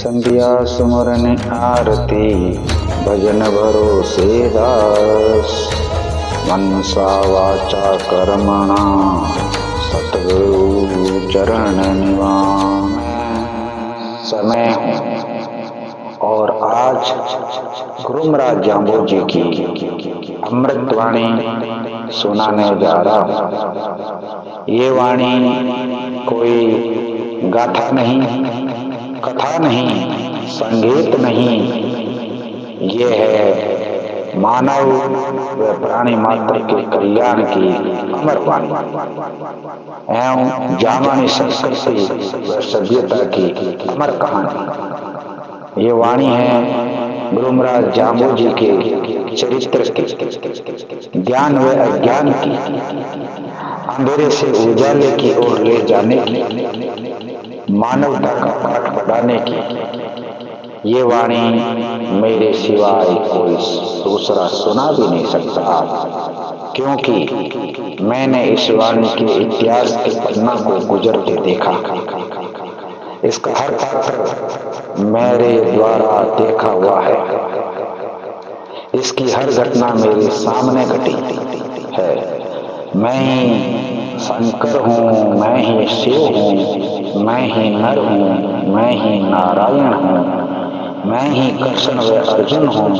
संध्या सुमरन आरती भजन भरोसे दास। मनसा वाचा कर्मणा सतगुरु चरण निवास। समय हूँ और आज गुरु महाराज जाम्बो जी की अमृत वाणी सुनाने जा रहा हूँ। ये वाणी कोई गाथा नहीं, कथा नहीं, संगीत नहीं, ये है मानव व प्राणी मात्र के कल्याण की अमर वाणी एवं जामानी संस्कृति व सभ्यता की अमर कहानी। ये वाणी है गुरु महाराज जाम्बो जी के चरित्र की, ज्ञान व अज्ञान की, अंधेरे से उजाले की ओर ले जाने की, मानवता का पाठ पढ़ाने की। ये वाणी मेरे सिवाय कोई दूसरा सुना भी नहीं सकता, क्योंकि मैंने इस वाणी के इतिहास के पन्ना को गुजरते देखा। इसका हर पात्र मेरे द्वारा देखा हुआ है। इसकी हर घटना मेरे सामने घटी है। मैं ही शंकर हूँ, मैं ही शिव हूँ, मैं ही नर हूँ, मैं ही नारायण हूँ, मैं ही कृष्ण व अर्जुन हूँ,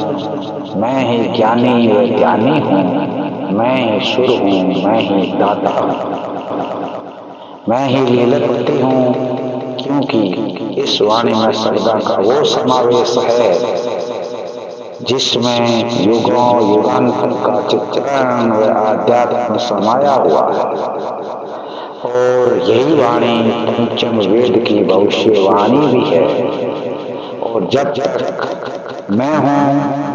मैं ही ज्ञानी व ध्यानी हूँ, मैं ही सुर हूँ, मैं ही दाता हूँ, मैं ही लीलापति हूँ। क्योंकि इस वाणी में शब्दा का वो समावेश है जिसमें युगों युगांतर का चित्रण व आध्यात्म समाया हुआ है। और यही वाणी पंचम वेद की भविष्यवाणी भी है। और जब तक मैं हूँ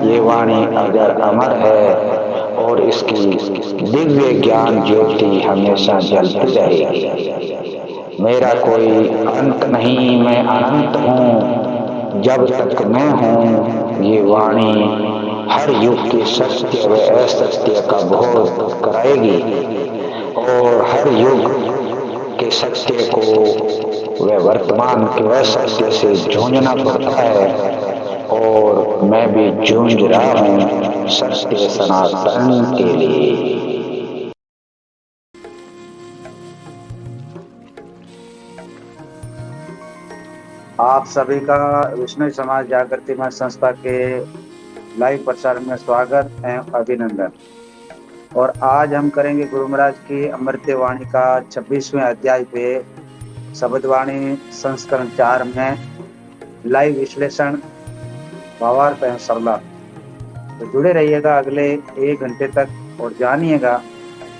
ये वाणी अजर अमर है और इसकी दिव्य ज्ञान ज्योति हमेशा जलती रहेगी। मेरा कोई अंत नहीं, मैं अनंत हूँ। जब तक मैं हूँ ये वाणी हर युग के सत्य व असत्य का बोध कराएगी और हर युग के सत्य को व वर्तमान के असत्य से जूझना पड़ता है। और मैं भी जूझ रहा हूँ सत्य सनातन के लिए। आप सभी का विष्णु समाज जागृति मंच संस्था के लाइव प्रसारण में स्वागत एवं अभिनंदन। और आज हम करेंगे गुरु महाराज की अमृत वाणी का 26वें अध्याय पे शब्दवाणी संस्करण 4 में लाइव विश्लेषण भावार्थ एवं सरला। तो जुड़े रहिएगा अगले 1 घंटे तक और जानिएगा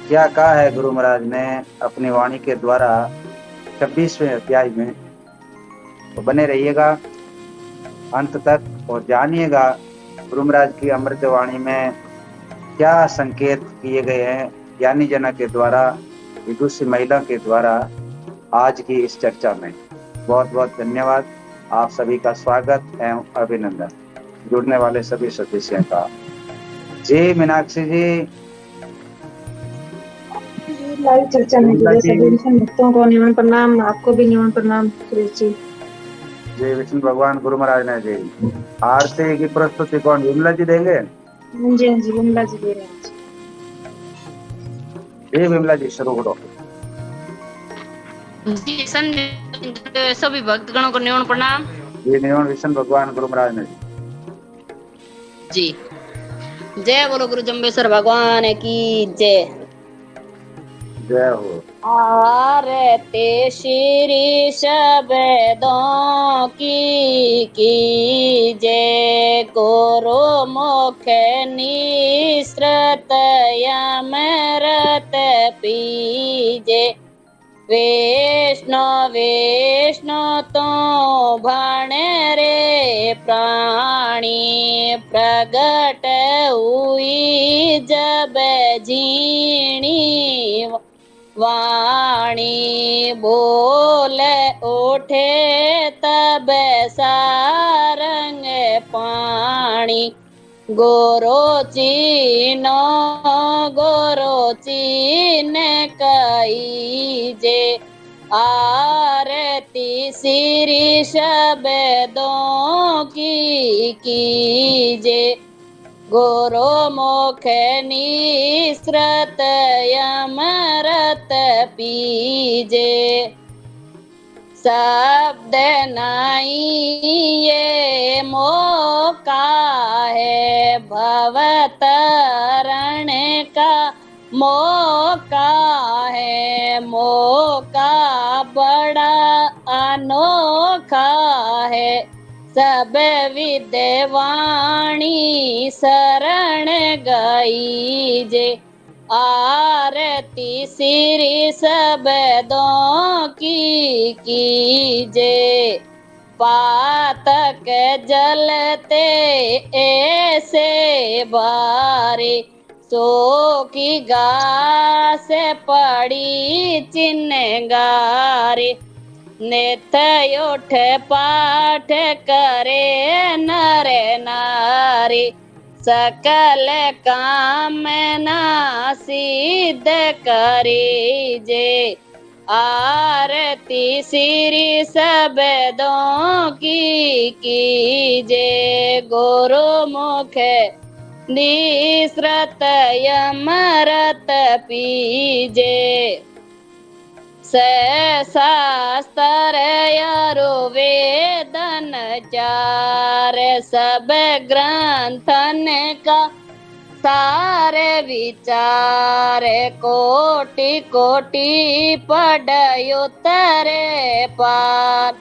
क्या कहा है गुरु महाराज ने अपनी वाणी के द्वारा 26वें अध्याय में। तो बने रहिएगा अंत तक और जानिएगा गुरु महाराज की अमृत वाणी में क्या संकेत किए गए हैं ज्ञानी जना के द्वारा, विदुषी महिला के द्वारा आज की इस चर्चा में। बहुत बहुत धन्यवाद। आप सभी का स्वागत एवं अभिनंदन। जुड़ने वाले सभी सदस्यों का। जी मीनाक्षी जी, लाइव चर्चा में जुड़े सभी विष्णु भक्तों को निमन प्रणाम। आपको भी निमन प्रणाम सुरेश जी। जय विष्णु भगवान गुरु महाराज ने जी। आरती की प्रस्तुति कौन, विमला जी देंगे? हाँ जी विमला जी दे रहे हैं। जी विमला जी शुरू करो। जी सभी भक्तगणों को निमन प्रणाम। जी निमन विष्णु भगवान गुरु महाराज ने जी। जय बोलो गुरु जम्बेश्वर भगवान की जय। जय हो। आरती श्री शब्दों की जय। गुरु मुख निसृत अमृत पीजे। विष्णु तो भण रे प्राणी। प्रगट हुई जब झीणी वाणी। बोल उठे तब सारंग पाणी। गोरो चीन कई जे। आरती श्री शब्दों की कीजे गुरु मुख निसृत अमृत पीजे शब्द नहीं ये मौका है भवतरण का मौका है मौका बड़ा अनोखा है सब विद्वाणी शरण गईजे आरती श्री शब्दों की कीजे पातक जलते ऐसे बारे सो की घास पड़ी चिन्हगारे नेथ उठ पाठ करे नर नारी सकल काम ना सिद्ध करीजे आरती श्री शब्दों की कीजे गुरु मुख निसृत अमृत पीजे शास्त्र वेदन चार सब ग्रंथन का सार विचार कोटि कोटि पढ़यो तरे पार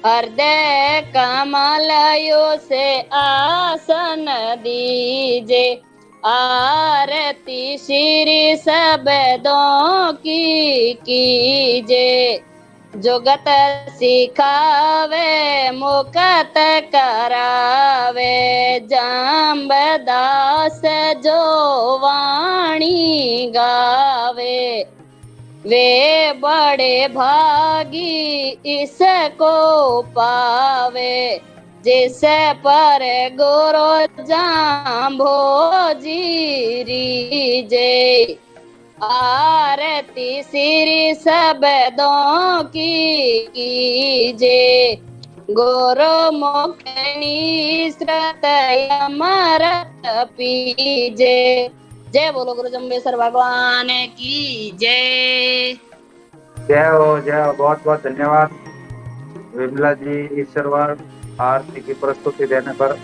हृदय कमलयो से आसन दीजे आरती श्री शब्दों की कीजे जुगत सिखावे मुकत करावे जाम्बदास जो वाणी गावे वे बड़े भागी इसको पावे जिस पर गुरु जाम्भोजी रीजे आरती श्री शब्दों की कीजे गुरु मुख निसृत अमृत पीजे जय बोलो गुरु जम्बेश्वर भगवान की जय जय हो बहुत बहुत धन्यवाद विमला जी ईश्वरवार आरती की प्रस्तुति देने पर।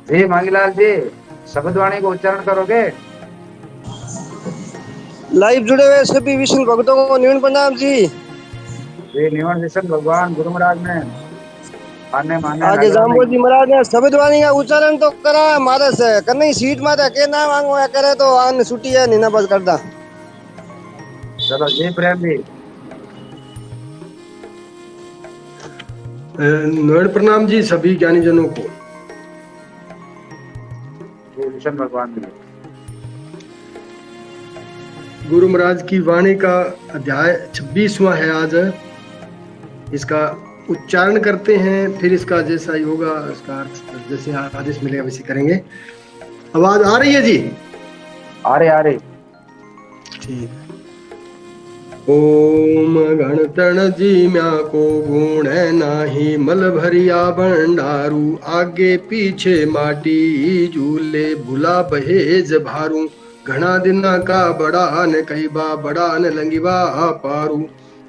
जी मांगीलाल जी शब्दवाणी को उच्चारण करोगे? लाइव जुड़े हुए सभी विष्णु भक्तों को निवन प्रणाम जी। निवन विष्णु भगवान गुरु महाराज ने आने माने आगे जाम्बो जी महाराज ने शब्दवाणी का उच्चारण तो करा मारे से करने सीट मारे के ना मांगो या करे तो आन छुट्टी है नहीं ना बस करदा। चलो जी प्रेम जी निवन प्रणाम जी सभी ज्ञानी जनों को। विष्णु भगवान जी गुरु महाराज की वाणी का अध्याय 26वां है आज। इसका उच्चारण करते हैं फिर इसका जैसा ही होगा इसका अर्थ जैसे आदेश मिलेगा वैसे करेंगे। आवाज आ रही है जी? आ रही ठीक। ओम गणतण जी म्या को गुण नाही मल भरिया भंडारू आगे पीछे माटी झूले भुला बहेज भारू घना दिना का बड़ा न कई बा बड़ा न लंगिबा पारू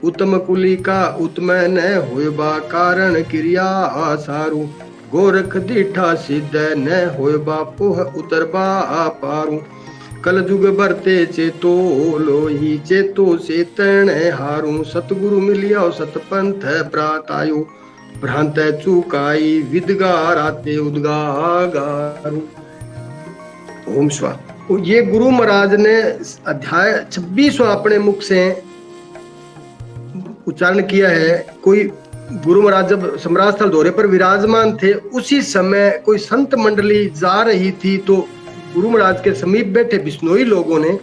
उत्तम कुली का उत्तम न होयबा कारण क्रिया आसारू गोरख दीठा सिद्ध न होयबा पोह उतरबा पारू कल जुग बरते चेतो लोही चेतो से तण हारू सतगुरु मिलिया सतपंथ प्रात आयो भ्रांत चुकाई विदगार आते उद्गागारू। ओम स्वाहा। ये गुरु महाराज ने अध्याय 26वां अपने मुख से उच्चारण किया है। कोई गुरु महाराज जब सम्राट स्थल दौरे पर विराजमान थे उसी समय कोई संत मंडली जा रही थी तो गुरु महाराज के समीप बैठे बिश्नोई लोगों ने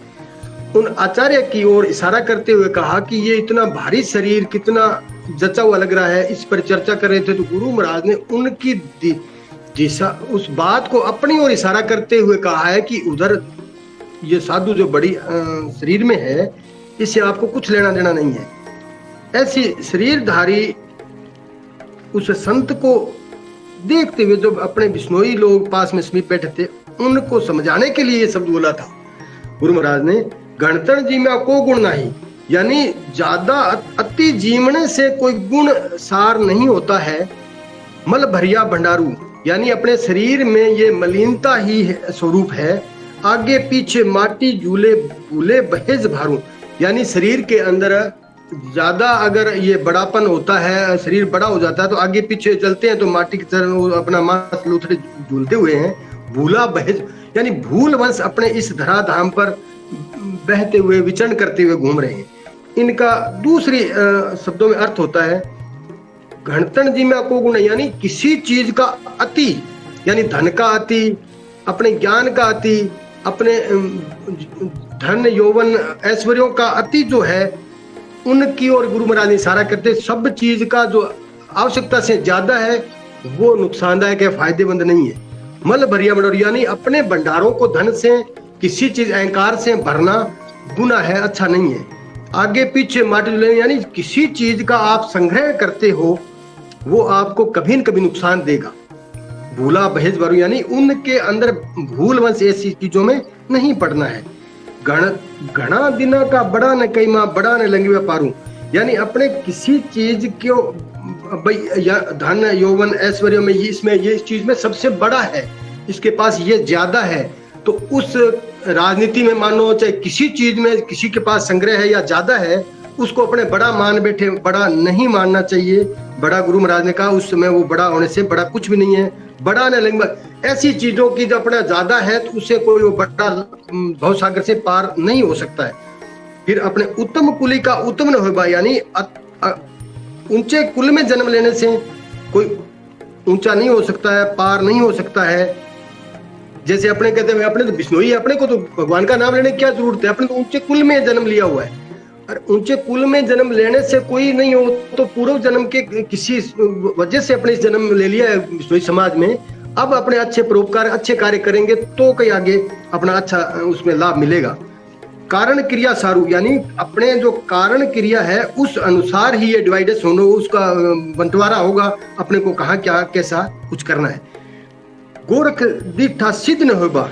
उन आचार्य की ओर इशारा करते हुए कहा कि ये इतना भारी शरीर कितना जचा हुआ लग रहा है, इस पर चर्चा कर रहे थे। तो गुरु महाराज ने उनकी दिशा उस बात को अपनी ओर इशारा करते हुए कहा है कि उधर ये साधु जो बड़ी शरीर में है इससे आपको कुछ लेना देना नहीं है। ऐसी शरीरधारी उस संत को देखते हुए, जो अपने बिश्नोई लोग पास में समीप बैठे थे, उनको समझाने के लिए ये शब्द बोला था गुरु महाराज ने। गणतन जी में को गुण नहीं, यानी ज्यादा अति जीवने से कोई गुण सार नहीं होता है। मल भरिया भंडारू, यानी अपने शरीर में ये मलिनता ही स्वरूप है। आगे पीछे माटी झूले भूले बहेज भारू, यानी शरीर के अंदर ज्यादा अगर ये बड़ापन होता है, शरीर बड़ा हो जाता है तो आगे पीछे चलते हैं तो माटी की तरह अपना मांस लूथड़े झूलते हुए हैं। भूला बहेज, यानी भूल वंश अपने इस धराधाम पर बहते हुए विचरण करते हुए घूम रहे हैं। इनका दूसरी शब्दों में अर्थ होता है घनतन जी में को गुण, यानी किसी चीज का अति, यानी धन का अति, अपने ज्ञान का अति, अपने धन यौवन ऐश्वर्यों का अति जो है, उनकी ओर गुरु महाराज ने इशारा करते। सब चीज का जो आवश्यकता से ज्यादा है वो नुकसानदायक है, फायदेमंद नहीं है। मल भरिया भंडार, यानी अपने भंडारों को धन से, किसी चीज अहंकार से भरना गुना है, अच्छा नहीं है। आगे पीछे माटी झूले, यानी किसी चीज का आप संग्रह करते हो वो आपको कभी न कभी नुकसान देगा। भूला बहेज भरू, यानी उनके अंदर भूल वंश ऐसी चीजों में नहीं पड़ना है। घना दिना का बड़ा न कई माँ बड़ा न लंगी व्यापारू, यानी अपने किसी चीज को धन यौवन ऐश्वर्य में इसमें ये इस चीज में सबसे बड़ा है, इसके पास ये ज्यादा है, तो उस राजनीति में मानो चाहे किसी चीज में किसी के पास संग्रह है या ज्यादा है, उसको अपने बड़ा मान बैठे, बड़ा नहीं मानना चाहिए। बड़ा गुरु महाराज ने कहा उस समय वो बड़ा होने से बड़ा कुछ भी नहीं है। बड़ा न लंबा, ऐसी चीजों की जो अपना ज्यादा है तो उससे कोई वो बड़ा भवसागर से पार नहीं हो सकता है। फिर अपने उत्तम कुली का उत्तम न होगा, यानी ऊंचे कुल में जन्म लेने से कोई ऊंचा नहीं हो सकता है, पार नहीं हो सकता है। जैसे अपने कहते हैं अपने तो बिश्नोई है, अपने को तो भगवान का नाम लेने की क्या जरूरत है, अपने तो ऊंचे कुल में जन्म लिया हुआ है। और ऊंचे कुल में जन्म लेने से कोई नहीं हो तो पूर्व जन्म के किसी वजह से अपने जन्म ले लिया है बिश्नोई समाज में, अब अपने अच्छे परोपकार अच्छे कार्य करेंगे तो कहीं आगे अपना अच्छा उसमें लाभ मिलेगा। कारण क्रिया सारू, यानी अपने जो कारण क्रिया है उस अनुसार ही ये डिवाइडेस होना, उसका बंटवारा होगा, अपने को कहाँ क्या कैसा कुछ करना है। गोरख दीठा सिद्ध न होगा,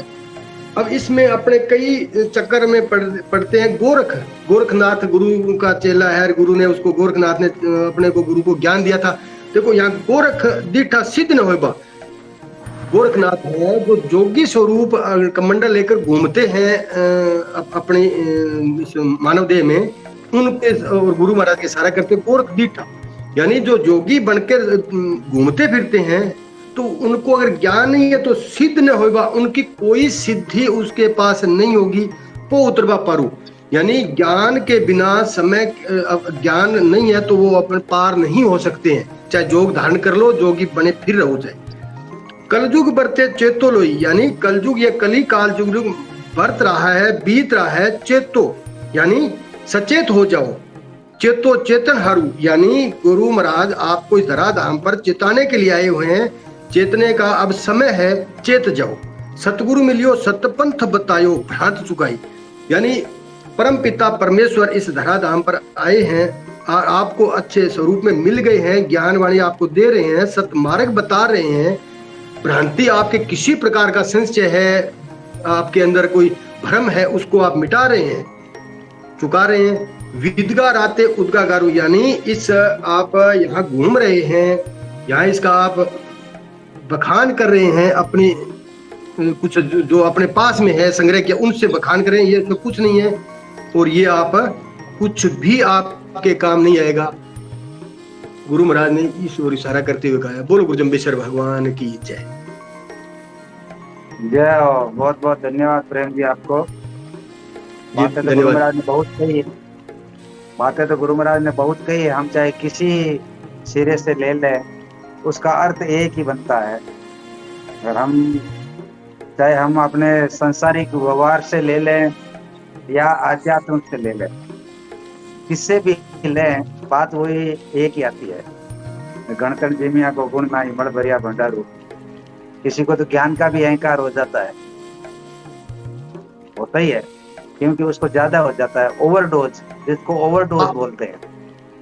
अब इसमें अपने कई चक्कर में पढ़ते हैं। गोरखनाथ गुरु का चेला है, गुरु ने उसको गोरखनाथ ने अपने को गुरु को ज्ञान दिया था। देखो यहाँ गोरख दीठा सिद्ध न होगा, गोरखनाथ है जो जोगी स्वरूप कमंडल लेकर घूमते हैं अपने मानव देह में, उनके और गुरु महाराज के इशारा करते गोरख दीठा, यानी जो जोगी बनकर घूमते फिरते हैं तो उनको अगर ज्ञान नहीं है तो सिद्ध न होगा, उनकी कोई सिद्धि उसके पास नहीं होगी। वो उतरवा पारू, यानी ज्ञान के बिना समय ज्ञान नहीं है तो वो अपने पार नहीं हो सकते हैं, चाहे जोग धारण कर लो, जोगी बने फिर रहो जाए। कलयुग बरते चेतो लोई, यानी कलयुग या कली काल युग बरत रहा है, बीत रहा है। चेतो यानी सचेत हो जाओ, चेतो चेतन हारू, यानी गुरु महाराज आपको इस धराधाम पर चेताने के लिए आए हुए हैं। चेतने का अब समय है, चेत जाओ। सतगुरु मिलियो सतपंथ बतायो भ्रांत चुकाई, यानी परम पिता परमेश्वर इस धराधाम पर आए हैं और आपको अच्छे स्वरूप में मिल गए हैं, ज्ञान वाणी आपको दे रहे हैं, सतमार्ग बता रहे हैं। भ्रांति आपके किसी प्रकार का संशय है, आपके अंदर कोई भ्रम है, उसको आप मिटा रहे हैं, चुका रहे हैं। विदगा राते उदगा गारू, यानी इस आप यहाँ घूम रहे हैं, यहाँ इसका आप बखान कर रहे हैं, अपनी कुछ जो अपने पास में है संग्रह किया उनसे बखान कर रहे हैं, ये इसमें कुछ नहीं है और ये आप कुछ भी आपके काम नहीं आएगा। गुरु महाराज ने इस ओर इशारा करते हुए कहा। बोलो गुरुजम्बेश्वर भगवान की जय। जय हो, बहुत बहुत धन्यवाद प्रेम जी आपको। बातें तो गुरु महाराज ने बहुत कही है, बातें तो गुरु महाराज ने बहुत कही है, हम चाहे किसी सिरे से ले लें उसका अर्थ एक ही बनता है। अगर हम चाहे हम अपने संसारिक व्यवहार से ले लें या आध्यात्म से ले लें, किससे भी लें बात वही एक ही आती है। गणतन जिमिया को गुण ना मड़ भरिया भंडारू, किसी को तो ज्ञान का भी अहंकार हो जाता है, होता ही है, क्योंकि उसको ज्यादा हो जाता है, ओवरडोज, जिसको ओवरडोज बोलते हैं।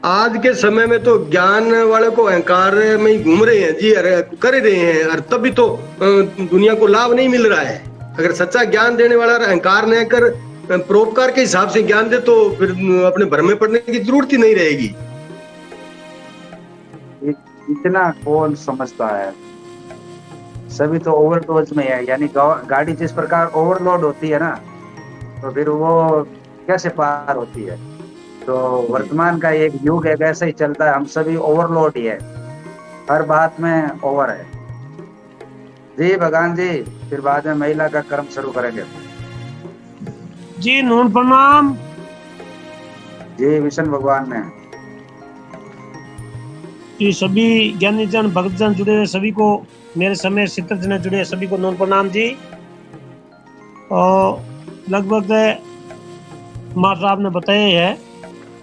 आज के समय में तो ज्ञान वाले को अहंकार में ही घूम रहे हैं जी, अरे कर रहे हैं, और तभी तो दुनिया को लाभ नहीं मिल रहा है। अगर सच्चा ज्ञान देने वाला अहंकार न कर परोपकार के हिसाब से ज्ञान दे तो फिर अपने भ्रम में पड़ने की जरूरत ही नहीं रहेगी। इतना कौन समझता है, सभी तो ओवरडोज में है। यानी गाड़ी जिस प्रकार ओवरलोड होती है ना, तो फिर वो कैसे पार होती है। तो वर्तमान का एक युग है, वैसे ही चलता है, हम सभी ओवरलोड ही है, हर बात में ओवर है। जी भगवान जी, फिर बाद में महिला का कर्म शुरू करेंगे। जी नून प्रणाम। जी विष्णु भगवान ने जी सभी ज्ञानी जन भक्त जन जुड़े हुए सभी को, मेरे समय चित्र जन जुड़े सभी को नून प्रणाम जी। और लगभग माँ साहब ने बताया है,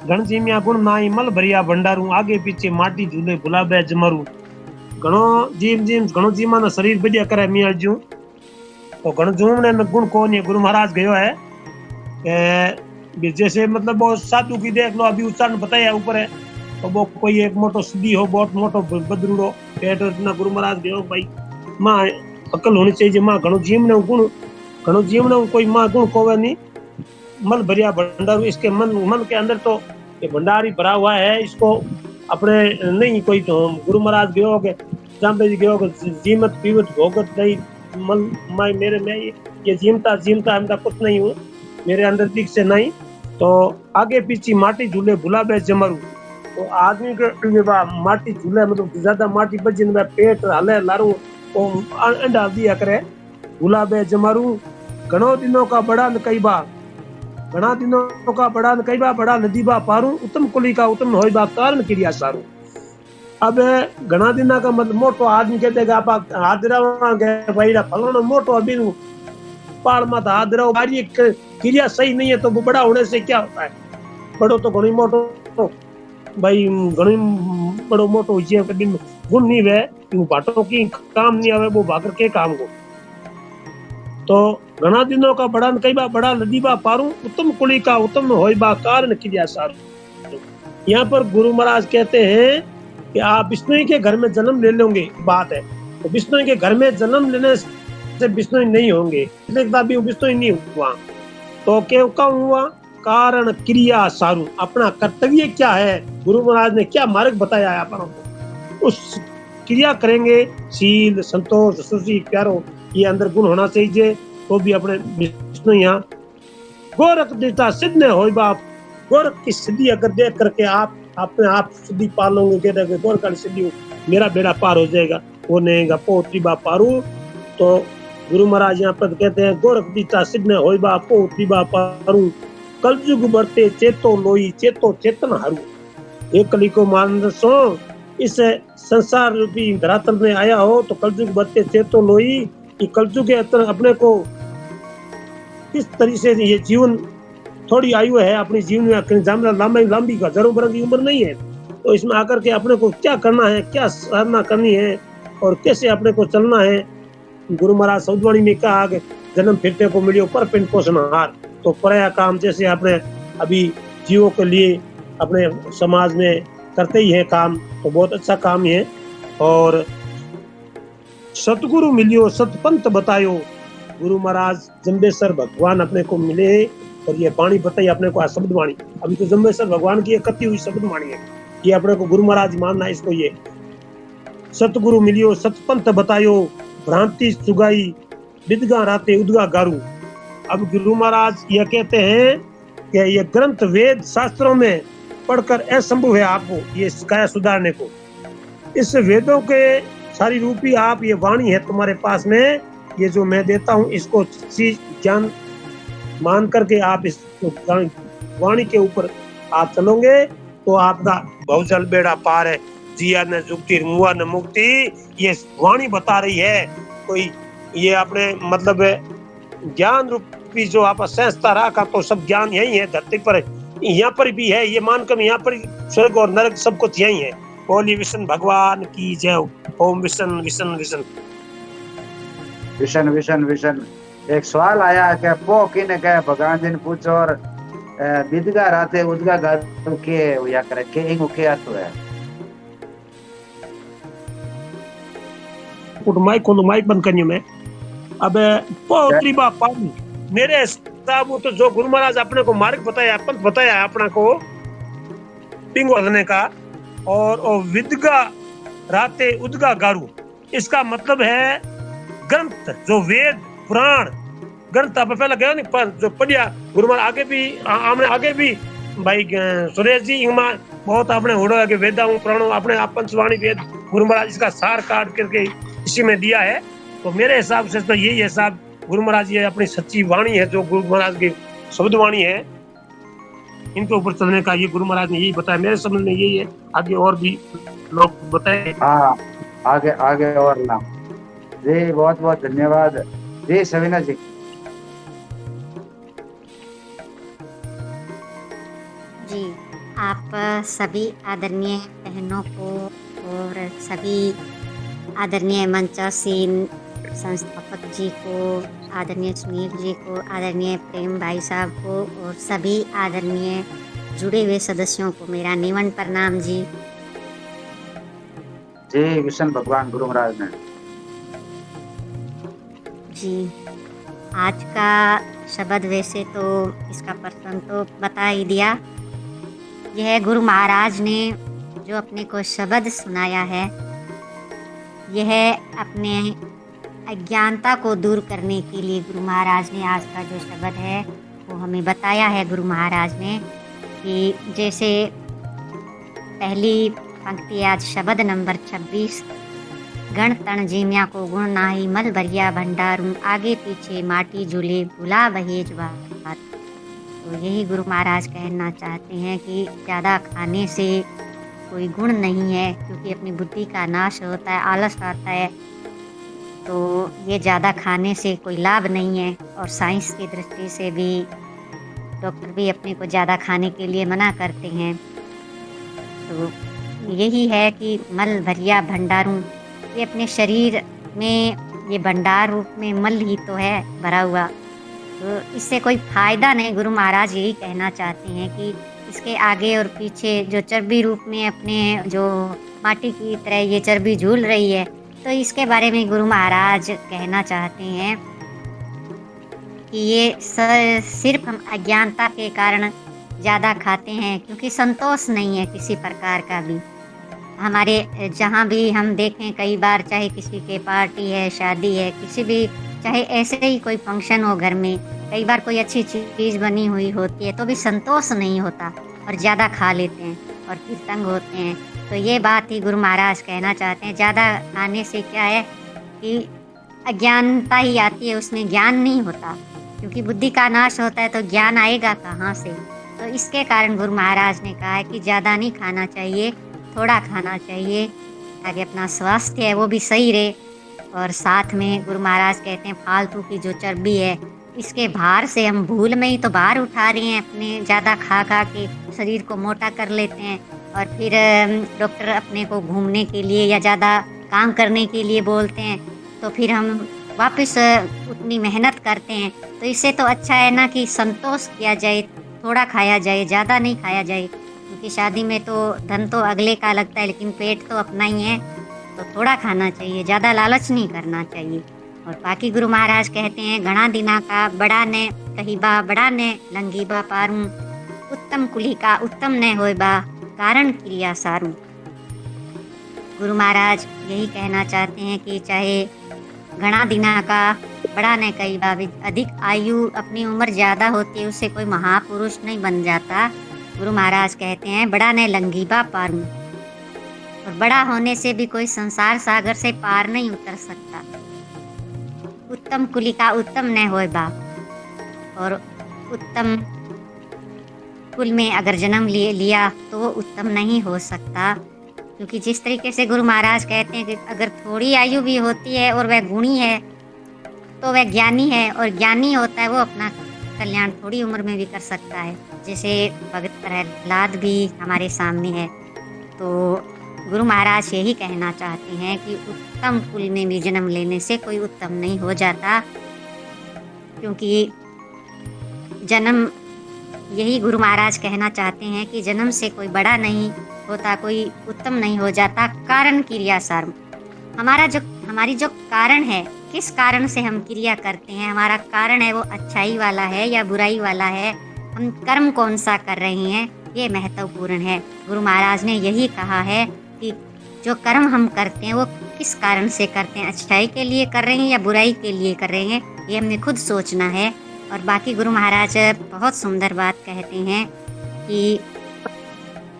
घण जीमिया गुण नाई मल भरिया भंडारू, आगे पीछे माटी झूले गुलाबे जमरू। घणो जीम जीम घणो जीमा ना शरीर बढ़िया करे मियाँ जू, तो घण जूमने में गुण कौन है। गुरु महाराज गयो है जैसे मतलब वो साधु की देख लो, अभी उच्चारण बताया ऊपर है, तो वो कोई एक मोटो सिद्धि हो, बहुत मोटो बदरूड़ो पेट इतना गुरु महाराज गयो भाई। माँ अकल होनी चाहिए, माँ घणो जीमने गुण, घणो जीमने कोई माँ गुण कोवे नहीं। मल भरिया भंडारू, इसके मन के अंदर तो ये भंडार ही भरा हुआ है, इसको अपने नहीं कोई तो गुरु महाराज गयो के जाम्बे जी गयो जीमत पीवत भोगत नहीं मल माय मेरे में ये जीमता हमदा कुछ नहीं हूँ, मेरे अंदर दिख से नहीं। तो आगे पीछे माटी झूले गुलाबे जमरू, तो आदमी के माटी झूले मतलब ज्यादा माटी बजिन में पेट हले लारू ओ अंडा दिया करे। गुलाबे जमरू, घणो दिनों का बड़ा न कई बार, घणा दिनों का बड़ा न कई बार, बड़ा नदी बा पारू, उत्तम कुली का उत्तम होई बा कारण क्रिया सारू। अब घणा दिना का मतलब मोटो आदमी कहते आप हादरा गए भाई फलाना मोटो अभी पाड़ मत हादरा बारी क्रिया सही नहीं है, तो वो बड़ा होने से क्या होता है। बड़ो तो घणी मोटो तो भाई घणी बड़ो मोटो हुई कभी गुण नहीं वे बाटो की काम नहीं आवे, वो भाकर के काम को। तो घना दिनों का बड़ा कई बार बड़ा नदी बा पारू, उत्तम कुली का उत्तम होई बा कारण क्रिया सारू। यहाँ पर गुरु महाराज कहते हैं कि आप विष्णु के घर में जन्म ले लोगे, बात है तो विष्णु के घर में जन्म लेने से विष्णु नहीं होंगे, भी विष्णु नहीं हुआ तो क्यों कम हुआ, कारण क्रिया सारू। अपना कर्तव्य क्या है, गुरु महाराज ने क्या मार्ग बताया है अपन को, उस क्रिया करेंगे। शील संतोष सुशी प्यारो ये अंदर गुण होना चाहिए, तो भी अपने विष्णु यहाँ गोरख देता सिद्ध न हो बाप। गोरख की सिद्धि अगर देख करके आप अपने आप सिद्धि पालोगे, कहते गोरख की सिद्धि मेरा बेड़ा पार हो जाएगा, वो नहीं पोत्री बा पारू। तो गुरु महाराज यहाँ पर कहते हैं गोरख दीता सिद्ध न हो बाप पोत्री बा पारू, कलयुग बढ़ते चेतो लोई चेतो चेतन हारू। एक कली को मान सो इस संसार रूपी धरातल में आया हो तो कलयुग बढ़ते चेतो लोई, कि कलयुग के अपने को किस तरीके से ये जीवन थोड़ी आयु है, अपनी जीवन में लंबी का जरूर बरस की उम्र नहीं है, तो इसमें आकर के अपने को क्या करना है, क्या साधना करनी है और कैसे अपने को चलना है। गुरु महाराज सौदवाणी में कहा जन्म फिरते को मिलियो पर पिंड पोषण हार, तो पराया काम जैसे अपने अभी जीवों के लिए अपने समाज में करते ही है काम, तो बहुत अच्छा काम है। और सतगुरु मिलियो सतपंथ बतायो, गुरु महाराज जम्बेश्वर भगवान अपने को मिले और ये वाणी बताई अपने को, शब्द वाणी अभी तो जम्बेश्वर भगवान की कती हुई शब्द वाणी है, ये अपने को गुरु महाराज मानना है इसको। ये सतगुरु मिलियो सतपंथ बतायो, भ्रांति सुगाई विदगा राते उदगा गारू। अब गुरु महाराज ये कहते हैं कि ये ग्रंथ वेद शास्त्रों में पढ़कर असंभव है आपको ये काया सुधारने को। इस वेदों के सारी रूपी आप ये वाणी है तुम्हारे पास में, ये जो मैं देता हूँ इसको ज्ञान मान करके आप इस वाणी के ऊपर आप चलोगे तो आपका भवजल बेड़ा पार है। जिया न जुक्ति मुआ न मुक्ति, ये वाणी बता रही है। कोई ये अपने मतलब ज्ञान रूपी जो आप सहजता रखा तो सब ज्ञान यही है धरती पर, यहाँ पर भी है, ये मानकर यहाँ पर स्वर्ग और नरक सब कुछ यही है। बोली विष्णु भगवान की जय। ओम विष्णु विष्णु विष्णु विष्णु विष्णु विष्णु। एक सवाल आया कि पो किने कहे भगवान जी ने पूछो, और विदगा राते उदगा गारू के या करे के इंग के अर्थ है। कुट माइक को माइक बंद करनी मैं। अब पोतरी बा पानी मेरे हिसाब तो जो गुरु महाराज अपने को मार्ग बताया, पंथ बताया अपना को पिंगो हलने का, और विदगा राते उदगा गारू, इसका मतलब है ग्रंथ, जो वेद पुराण ग्रंथ आप पहले गया नहीं पर जो पढ़िया गुरु महाराज आगे भी हमने आगे भी भाई सुरेश जी इमा बहुत आपने होड़ो है कि वेदा पुराणों अपने पंचवाणी वेद गुरु महाराज इसका सार काट करके इसी में दिया है। तो मेरे हिसाब से तो यही हिसाब गुरु महाराज ये अपनी सच्ची वाणी है, जो गुरु महाराज की शब्द वाणी है, इनके ऊपर चलने का ये गुरु महाराज ने यही बताया, मेरे समझ में यही है। आगे और भी लोग बताए। हाँ आगे आगे और ना जी, बहुत बहुत धन्यवाद जी सविना जी। जी, आप सभी आदरणीय बहनों को और सभी आदरणीय मंचासीन संस्थापक जी को, आदरणीय सुनील जी को, आदरणीय प्रेम भाई साहब को और सभी आदरणीय जुड़े हुए सदस्यों को मेरा निमन प्रणाम जी। जी विष्णु भगवान गुरु महाराज ने जी, आज का शब्द वैसे तो इसका प्रसंग तो बता ही दिया। यह गुरु महाराज ने जो अपने को शब्द सुनाया है, यह अपने अज्ञानता को दूर करने के लिए गुरु महाराज ने आज का जो शब्द है वो हमें बताया है। गुरु महाराज ने कि जैसे पहली पंक्ति आज शब्द नंबर 26, गण तण जीमिया को गुण नाही मल भरिया भंडारू, आगे पीछे माटी झूले भुला बहेज बात। तो यही गुरु महाराज कहना चाहते हैं कि ज़्यादा खाने से कोई गुण नहीं है, क्योंकि अपनी बुद्धि का नाश होता है, आलस आता है, तो ये ज़्यादा खाने से कोई लाभ नहीं है। और साइंस की दृष्टि से भी डॉक्टर भी अपने को ज़्यादा खाने के लिए मना करते हैं। तो यही है कि मल भरिया भंडारू, ये अपने शरीर में ये भंडार रूप में मल ही तो है भरा हुआ, तो इससे कोई फ़ायदा नहीं। गुरु महाराज यही कहना चाहते हैं कि इसके आगे और पीछे जो चर्बी रूप में अपने जो माटी की तरह ये चर्बी झूल रही है, तो इसके बारे में गुरु महाराज कहना चाहते हैं कि ये सिर्फ हम अज्ञानता के कारण ज़्यादा खाते हैं, क्योंकि संतोष नहीं है किसी प्रकार का भी। हमारे जहाँ भी हम देखें, कई बार चाहे किसी के पार्टी है, शादी है, किसी भी चाहे ऐसे ही कोई फंक्शन हो घर में, कई बार कोई अच्छी चीज़ बनी हुई होती है तो भी संतोष नहीं होता और ज़्यादा खा लेते हैं और फिर तंग होते हैं। तो ये बात ही गुरु महाराज कहना चाहते हैं। ज़्यादा खाने से क्या है कि अज्ञानता ही आती है, उसमें ज्ञान नहीं होता, क्योंकि बुद्धि का नाश होता है तो ज्ञान आएगा कहाँ से। तो इसके कारण गुरु महाराज ने कहा है कि ज़्यादा नहीं खाना चाहिए, थोड़ा खाना चाहिए, ताकि अपना स्वास्थ्य है वो भी सही रहे। और साथ में गुरु महाराज कहते हैं फालतू की जो चर्बी है, इसके भार से हम भूल में ही तो भार उठा रहे हैं, अपने ज़्यादा खा खा के शरीर को मोटा कर लेते हैं। और फिर डॉक्टर अपने को घूमने के लिए या ज़्यादा काम करने के लिए बोलते हैं, तो फिर हम वापस उतनी मेहनत करते हैं। तो इससे तो अच्छा है ना कि संतोष किया जाए, थोड़ा खाया जाए, ज़्यादा नहीं खाया जाए, क्योंकि शादी में तो धन तो अगले का लगता है, लेकिन पेट तो अपना ही है। तो थोड़ा खाना चाहिए, ज़्यादा लालच नहीं करना चाहिए। और बाकी गुरु महाराज कहते हैं घना दिना का बड़ा ने कहीबा, बड़ा ने लंगीबा पारूं, उत्तम कुली का उत्तम ने होइबा, कारण क्रिया सारूं। गुरु महाराज यही कहना चाहते हैं कि चाहे घना दिना का बड़ा ने कहीबा, अधिक आयु अपनी उम्र ज़्यादा होती है उससे कोई महापुरुष नहीं बन जाता। गुरु महाराज कहते हैं बड़ा ने लंगीबा पारूं, और बड़ा होने से भी कोई संसार सागर से पार नहीं उतर सकता। उत्तम कुली का उत्तम न होइबा, और उत्तम कुल में अगर जन्म लिया तो वो उत्तम नहीं हो सकता। क्योंकि जिस तरीके से गुरु महाराज कहते हैं कि अगर थोड़ी आयु भी होती है और वह गुणी है तो वह ज्ञानी है, और ज्ञानी होता है वो अपना कल्याण थोड़ी उम्र में भी कर सकता है। जैसे भगत प्रहलाद भी हमारे सामने है। तो गुरु महाराज यही कहना चाहते हैं कि उत्तम कुल में भी जन्म लेने से कोई उत्तम नहीं हो जाता, क्योंकि जन्म यही गुरु महाराज कहना चाहते हैं कि जन्म से कोई बड़ा नहीं होता, कोई उत्तम नहीं हो जाता, कारण क्रिया सार। हमारी जो कारण है, किस कारण से हम क्रिया करते हैं, हमारा कारण है वो अच्छाई वाला है या बुराई वाला है, हम कर्म कौन सा कर रहे हैं, ये महत्वपूर्ण है। गुरु महाराज ने यही कहा है कि जो कर्म हम करते हैं वो किस कारण से करते हैं, अच्छाई के लिए कर रहे हैं या बुराई के लिए कर रहे हैं, ये हमने खुद सोचना है। और बाकी गुरु महाराज बहुत सुंदर बात कहते हैं कि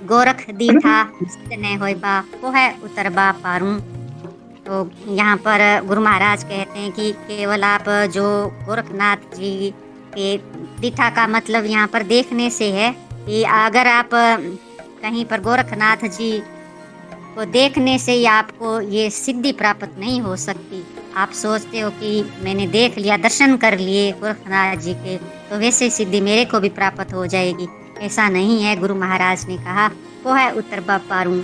गोरख दीठा न होइबा पोहे उतरबा पारूं। तो यहाँ पर गुरु महाराज कहते हैं कि केवल आप जो गोरखनाथ जी के दीठा का मतलब यहाँ पर देखने से है कि अगर आप कहीं पर गोरखनाथ जी को देखने से ही आपको ये सिद्धि प्राप्त नहीं हो सकती। आप सोचते हो कि मैंने देख लिया, दर्शन कर लिए गोरखनाथ जी के, तो वैसे सिद्धि मेरे को भी प्राप्त हो जाएगी, ऐसा नहीं है। गुरु महाराज ने कहा पोहे उतरबा पारूं।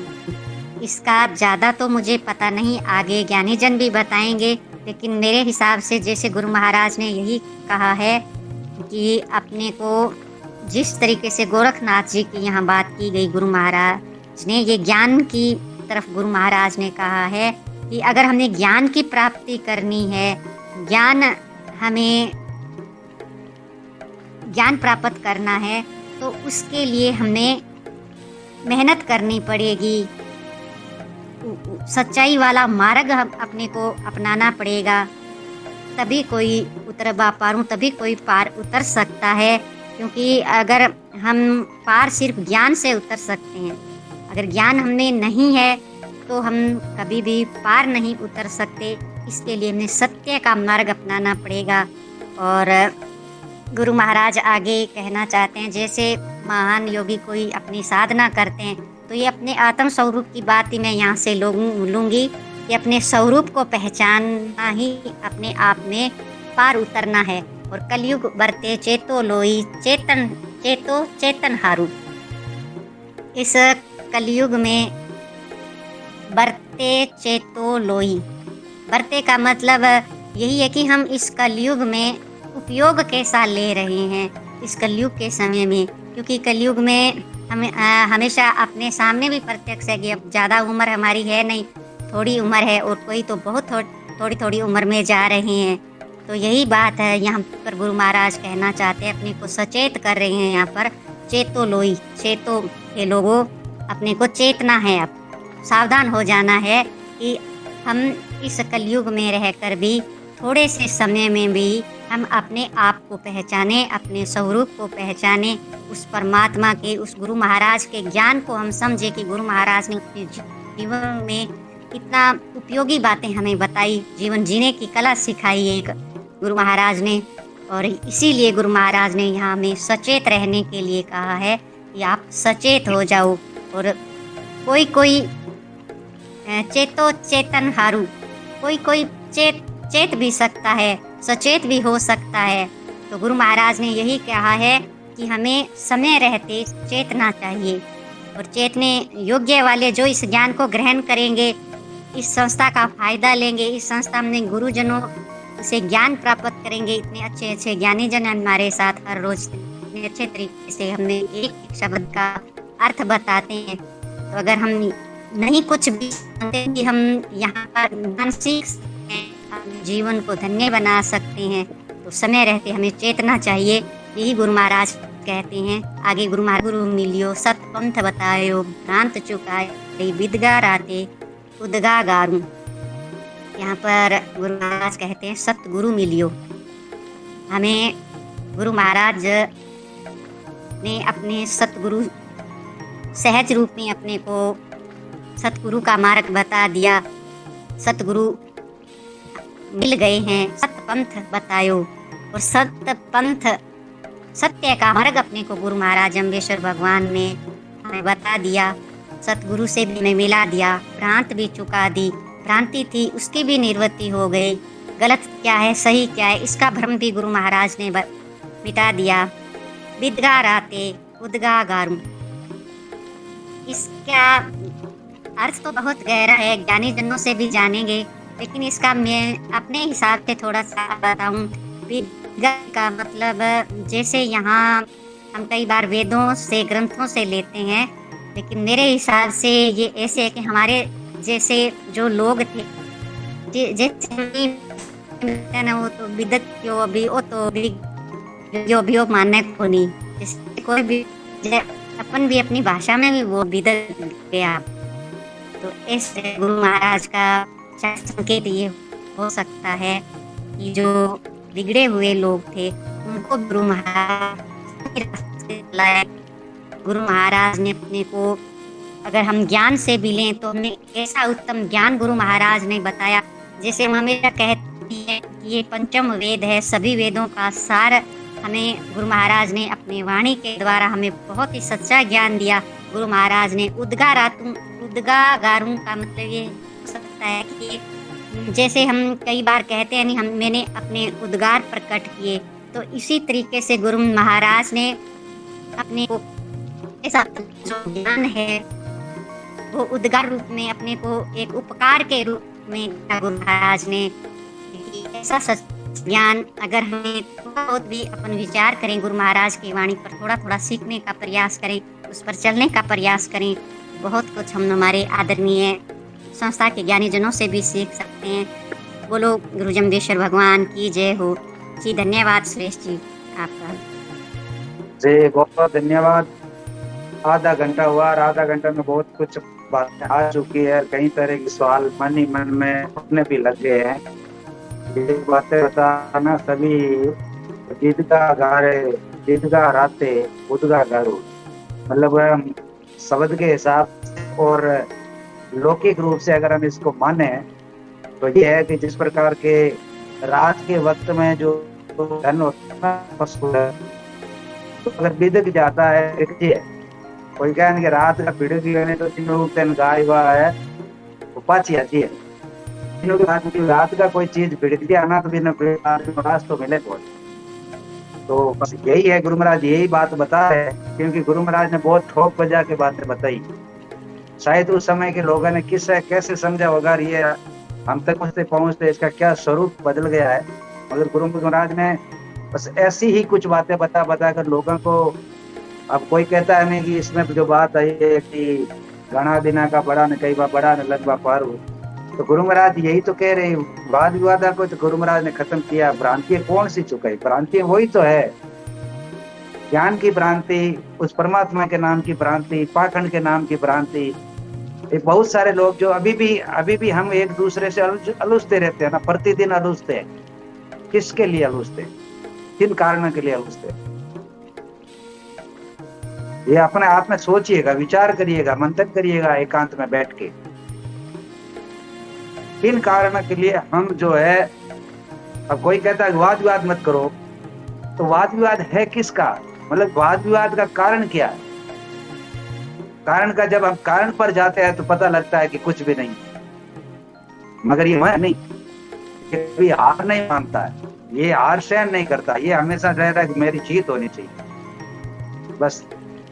इसका ज़्यादा तो मुझे पता नहीं, आगे ज्ञानी जन भी बताएंगे, लेकिन मेरे हिसाब से जैसे गुरु महाराज ने यही कहा है कि अपने को जिस तरीके से गोरखनाथ जी की यहाँ बात की गई, गुरु महाराज ने ये ज्ञान की तरफ गुरु महाराज ने कहा है कि अगर हमने ज्ञान की प्राप्ति करनी है, हमें ज्ञान प्राप्त करना है, तो उसके लिए हमें मेहनत करनी पड़ेगी, सच्चाई वाला मार्ग हम अपने को अपनाना पड़ेगा, तभी कोई उतरबा पारूं, तभी कोई पार उतर सकता है। क्योंकि अगर हम पार सिर्फ ज्ञान से उतर सकते हैं, अगर ज्ञान हमें नहीं है तो हम कभी भी पार नहीं उतर सकते। इसके लिए हमें सत्य का मार्ग अपनाना पड़ेगा। और गुरु महाराज आगे कहना चाहते हैं, जैसे महान योगी कोई अपनी साधना करते हैं, तो ये अपने आत्म स्वरूप की बात ही मैं यहाँ से लूँगी कि अपने स्वरूप को पहचानना ही अपने आप में पार उतरना है। और कलयुग बरते चेतो लोई चेतन हारू। इस कलयुग में बरते चेतो लोई, बरते का मतलब यही है कि हम इस कलयुग में उपयोग कैसा ले रहे हैं इस कलयुग के समय में। क्योंकि कलयुग में हमें हमेशा अपने सामने भी प्रत्यक्ष है कि अब ज़्यादा उम्र हमारी है नहीं, थोड़ी उम्र है, और कोई तो बहुत थोड़ी उम्र में जा रहे हैं। तो यही बात है, यहाँ पर गुरु महाराज कहना चाहते हैं, अपने को सचेत कर रहे हैं। यहाँ पर चेतो लोई, चेतो के लोगों, अपने को चेतना है, अब सावधान हो जाना है कि हम इस कलयुग में रहकर भी थोड़े से समय में भी हम अपने आप को पहचाने, अपने स्वरूप को पहचाने, उस परमात्मा के, उस गुरु महाराज के ज्ञान को हम समझे कि गुरु महाराज ने अपने जीवन में कितना उपयोगी बातें हमें बताई, जीवन जीने की कला सिखाई एक गुरु महाराज ने। और इसीलिए गुरु महाराज ने यहाँ हमें सचेत रहने के लिए कहा है कि आप सचेत हो जाओ। और कोई चेतो चेतन हारू, कोई चेत भी सकता है, सचेत भी हो सकता है। तो गुरु महाराज ने यही कहा है कि हमें समय रहते चेतना चाहिए, और चेतने योग्य वाले जो इस ज्ञान को ग्रहण करेंगे, इस संस्था का फायदा लेंगे, इस संस्था में गुरुजनों से ज्ञान प्राप्त करेंगे। इतने अच्छे ज्ञानी जन हमारे साथ हर रोज इतने अच्छे तरीके से हमें एक शब्द का अर्थ बताते हैं। तो अगर हम नहीं कुछ भी जानते कि हम यहाँ पर ज्ञान सीख सकते हैं, अपने जीवन को धन्य बना सकते हैं, तो समय रहते हमें चेतना चाहिए। यही गुरु महाराज कहते हैं। आगे गुरु मिलियो सतपंथ बतायो भ्रांत चुकाए विदगा राते उदगा गारू। यहाँ पर गुरु महाराज कहते हैं सतगुरु मिलियो। हमें गुरु महाराज ने अपने सतगुरु सहज रूप में अपने को सतगुरु का मार्ग बता दिया। सतगुरु मिल गए हैं, सतपंथ बतायो, और सतपंथ सत्य का मार्ग अपने को गुरु महाराज अम्बेश्वर भगवान ने हमें बता दिया। सतगुरु से भी हमें मिला दिया, भ्रांत भी चुका दी, भ्रांति थी उसकी भी निवृत्ति हो गई। गलत क्या है सही क्या है इसका भ्रम भी गुरु महाराज ने मिटा दिया। विदगा राते उदगा गारू, इसका अर्थ तो बहुत गहरा है, ज्ञानी जनों से भी जानेंगे, लेकिन इसका मैं अपने हिसाब से थोड़ा सा बताऊं। विदगा का मतलब जैसे यहाँ हम कई बार वेदों से, ग्रंथों से लेते हैं, लेकिन मेरे हिसाब से ये ऐसे है कि हमारे जैसे जो लोग थे, जैसे ना, वो तो बिदत क्यों अभी, वो तो जो भी हो मानने को नहीं, जैसे कोई भी, अपन भी अपनी भाषा में भी वो बिदत गया। तो ऐसे गुरु महाराज का शायद संकेत ये हो सकता है कि जो बिगड़े हुए लोग थे उनको गुरु महाराज लाए। गुरु महाराज ने अपने को, अगर हम ज्ञान से भी लें तो हमें ऐसा उत्तम ज्ञान गुरु महाराज ने बताया। जैसे हम हमेशा कहते हैं कि ये पंचम वेद है, सभी वेदों का सार हमें गुरु महाराज ने अपनी वाणी के द्वारा हमें बहुत ही सच्चा ज्ञान दिया। गुरु महाराज ने उद्गागारूं का मतलब ये हो सकता है कि जैसे हम कई बार कहते हैं, नहीं मैंने अपने उद्गार प्रकट किए, तो इसी तरीके से गुरु महाराज ने अपने को ऐसा जो ज्ञान है वो उद्गार रूप में अपने को एक उपकार के रूप में गुरु महाराज ने ऐसा सच ज्ञान, अगर हमें थोड़ा बहुत भी अपन विचार करें, गुरु महाराज की वाणी पर थोड़ा थोड़ा सीखने का प्रयास करें, उस पर चलने का प्रयास करें, बहुत कुछ हम हमारे आदरणीय संस्था के ज्ञानी जनों से भी सीख सकते हैं। बोलो गुरु जमदेश्वर भगवान की जय हो जी। धन्यवाद सुरेश जी आपका जी, बहुत बहुत धन्यवाद। आधा घंटा हुआ और आधा घंटा में बहुत कुछ बातें आ चुकी है, कई तरह के सवाल मन ही मन में अपने भी लग गए हैं। ये बातें बताना सभी गीतगा राते उदगा गारू, मतलब शब्द के हिसाब से और लौकिक रूप से अगर हम इसको माने तो ये है कि जिस प्रकार के रात के वक्त में जो धन होता है पशु है, तो अगर बिदक जाता है कोई कहें कि रात का बिड़क गए तो तीनों गाय हुआ है वो पाची आती है। रात का कोई चीज बिड़क गया ना तो बिना तो मिले बहुत। तो बस यही है, गुरु महाराज यही बात बता है, क्योंकि गुरु महाराज ने बहुत ठोक बजा के बातें बताई। शायद उस समय के लोगों ने कैसे समझा होगा, ये हम तक पहुंचते इसका क्या स्वरूप बदल गया है, मगर गुरु महाराज ने बस ऐसी ही कुछ बातें बता कर लोगों को। अब कोई कहता है नहीं कि इसमें जो बात आई है कि घना दिना का बड़ा न कई बार बड़ा न लगवा पारू, तो गुरु महाराज यही तो कह रहे, वाद विवाद को तो गुरु महाराज ने खत्म किया। भ्रांतियां कौन सी चुकाई? भ्रांतियां वही तो है, ज्ञान की भ्रांति, उस परमात्मा के नाम की भ्रांति, पाखंड के नाम की भ्रांति। बहुत सारे लोग जो अभी भी हम एक दूसरे से अलूझते रहते हैं ना, प्रतिदिन अलूझते हैं। किसके लिए अलूझते? किन कारणों के लिए अलूझते? ये अपने आप में सोचिएगा, विचार करिएगा, मंथन करिएगा एकांत में बैठ के। किन कारणों के लिए हम जो है, अब कोई कहता है वाद विवाद मत करो, तो वाद विवाद है किसका? मतलब वाद विवाद का कारण क्या है? कारण का जब हम कारण पर जाते हैं तो पता लगता है कि कुछ भी नहीं, मगर ये मैं नहीं, ये हार नहीं मानता है, ये हार सहन नहीं करता, ये हमेशा रहता है कि मेरी जीत होनी चाहिए। बस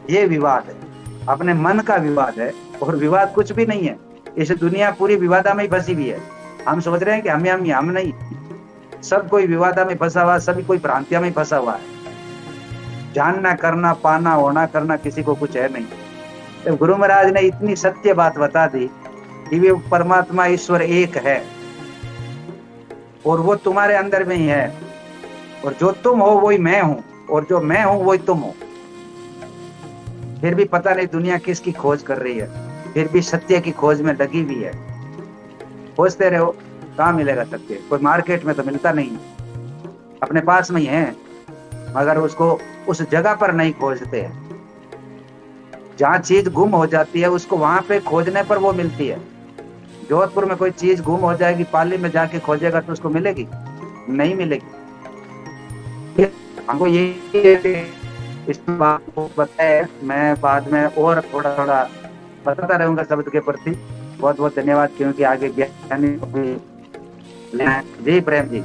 ये विवाद है, अपने मन का विवाद है, और विवाद कुछ भी नहीं है। इस दुनिया पूरी विवादा में ही फंसी हुई है। हम सोच रहे हैं कि हम नहीं, सब कोई विवादा में फंसा हुआ, सभी कोई भ्रांतियां में फंसा हुआ है। जानना, करना, पाना, होना, करना किसी को कुछ है नहीं। तो गुरु महाराज ने इतनी सत्य बात बता दी कि वे परमात्मा ईश्वर एक है और वो तुम्हारे अंदर में ही है, और जो तुम हो वही मैं हूं, और जो मैं हूं वही तुम हो। फिर भी पता नहीं दुनिया किसकी खोज कर रही है, फिर भी सत्य की खोज में लगी हुई है। खोजते रहो, कहाँ मिलेगा सत्य? कोई मार्केट में तो मिलता नहीं, अपने पास में ही है, मगर उसको उस जगह पर नहीं खोजते हैं। जहाँ चीज गुम हो जाती है उसको वहां पे खोजने पर वो मिलती है। जोधपुर में कोई चीज गुम हो जाएगी, पाली में जाके खोजेगा तो उसको मिलेगी? नहीं मिलेगी। हमको ये इस बात को बताए, मैं बाद में और थोड़ा बताता रहूंगा शब्द के प्रति। बहुत बहुत धन्यवाद, क्योंकि आगे ज्ञानी जी प्रेम जी।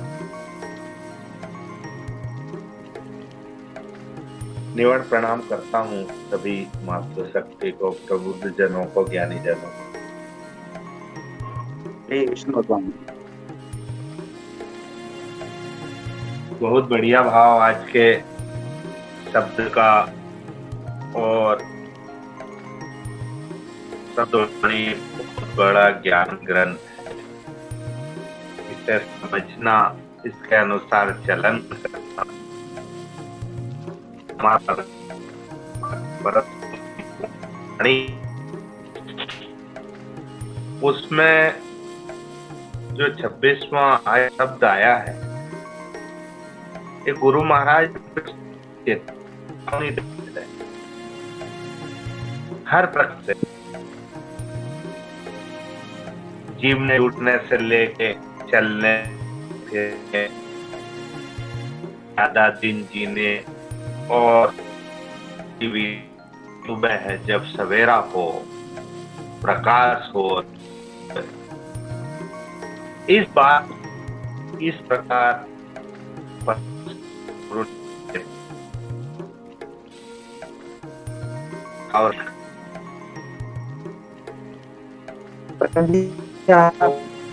निवण प्रणाम करता हूँ सभी मातृशक्ति को, प्रबुद्ध जनों को, ज्ञानी जनों को। विष्णु भगवान बहुत बढ़िया भाव आज के शब्द का और शब्दवाणी बहुत बड़ा ज्ञान ग्रंथ है। इसे समझना, इसके अनुसार चलन करना हमारा वाणी, उसमें जो 26वां शब्द आया है, ये गुरु महाराज हर प्रकार से जीवने उठने से लेके चलने फिरने, ज्यादा दिन जीने, और सुबह है जब सवेरा हो, प्रकाश हो, इस बात इस प्रकार और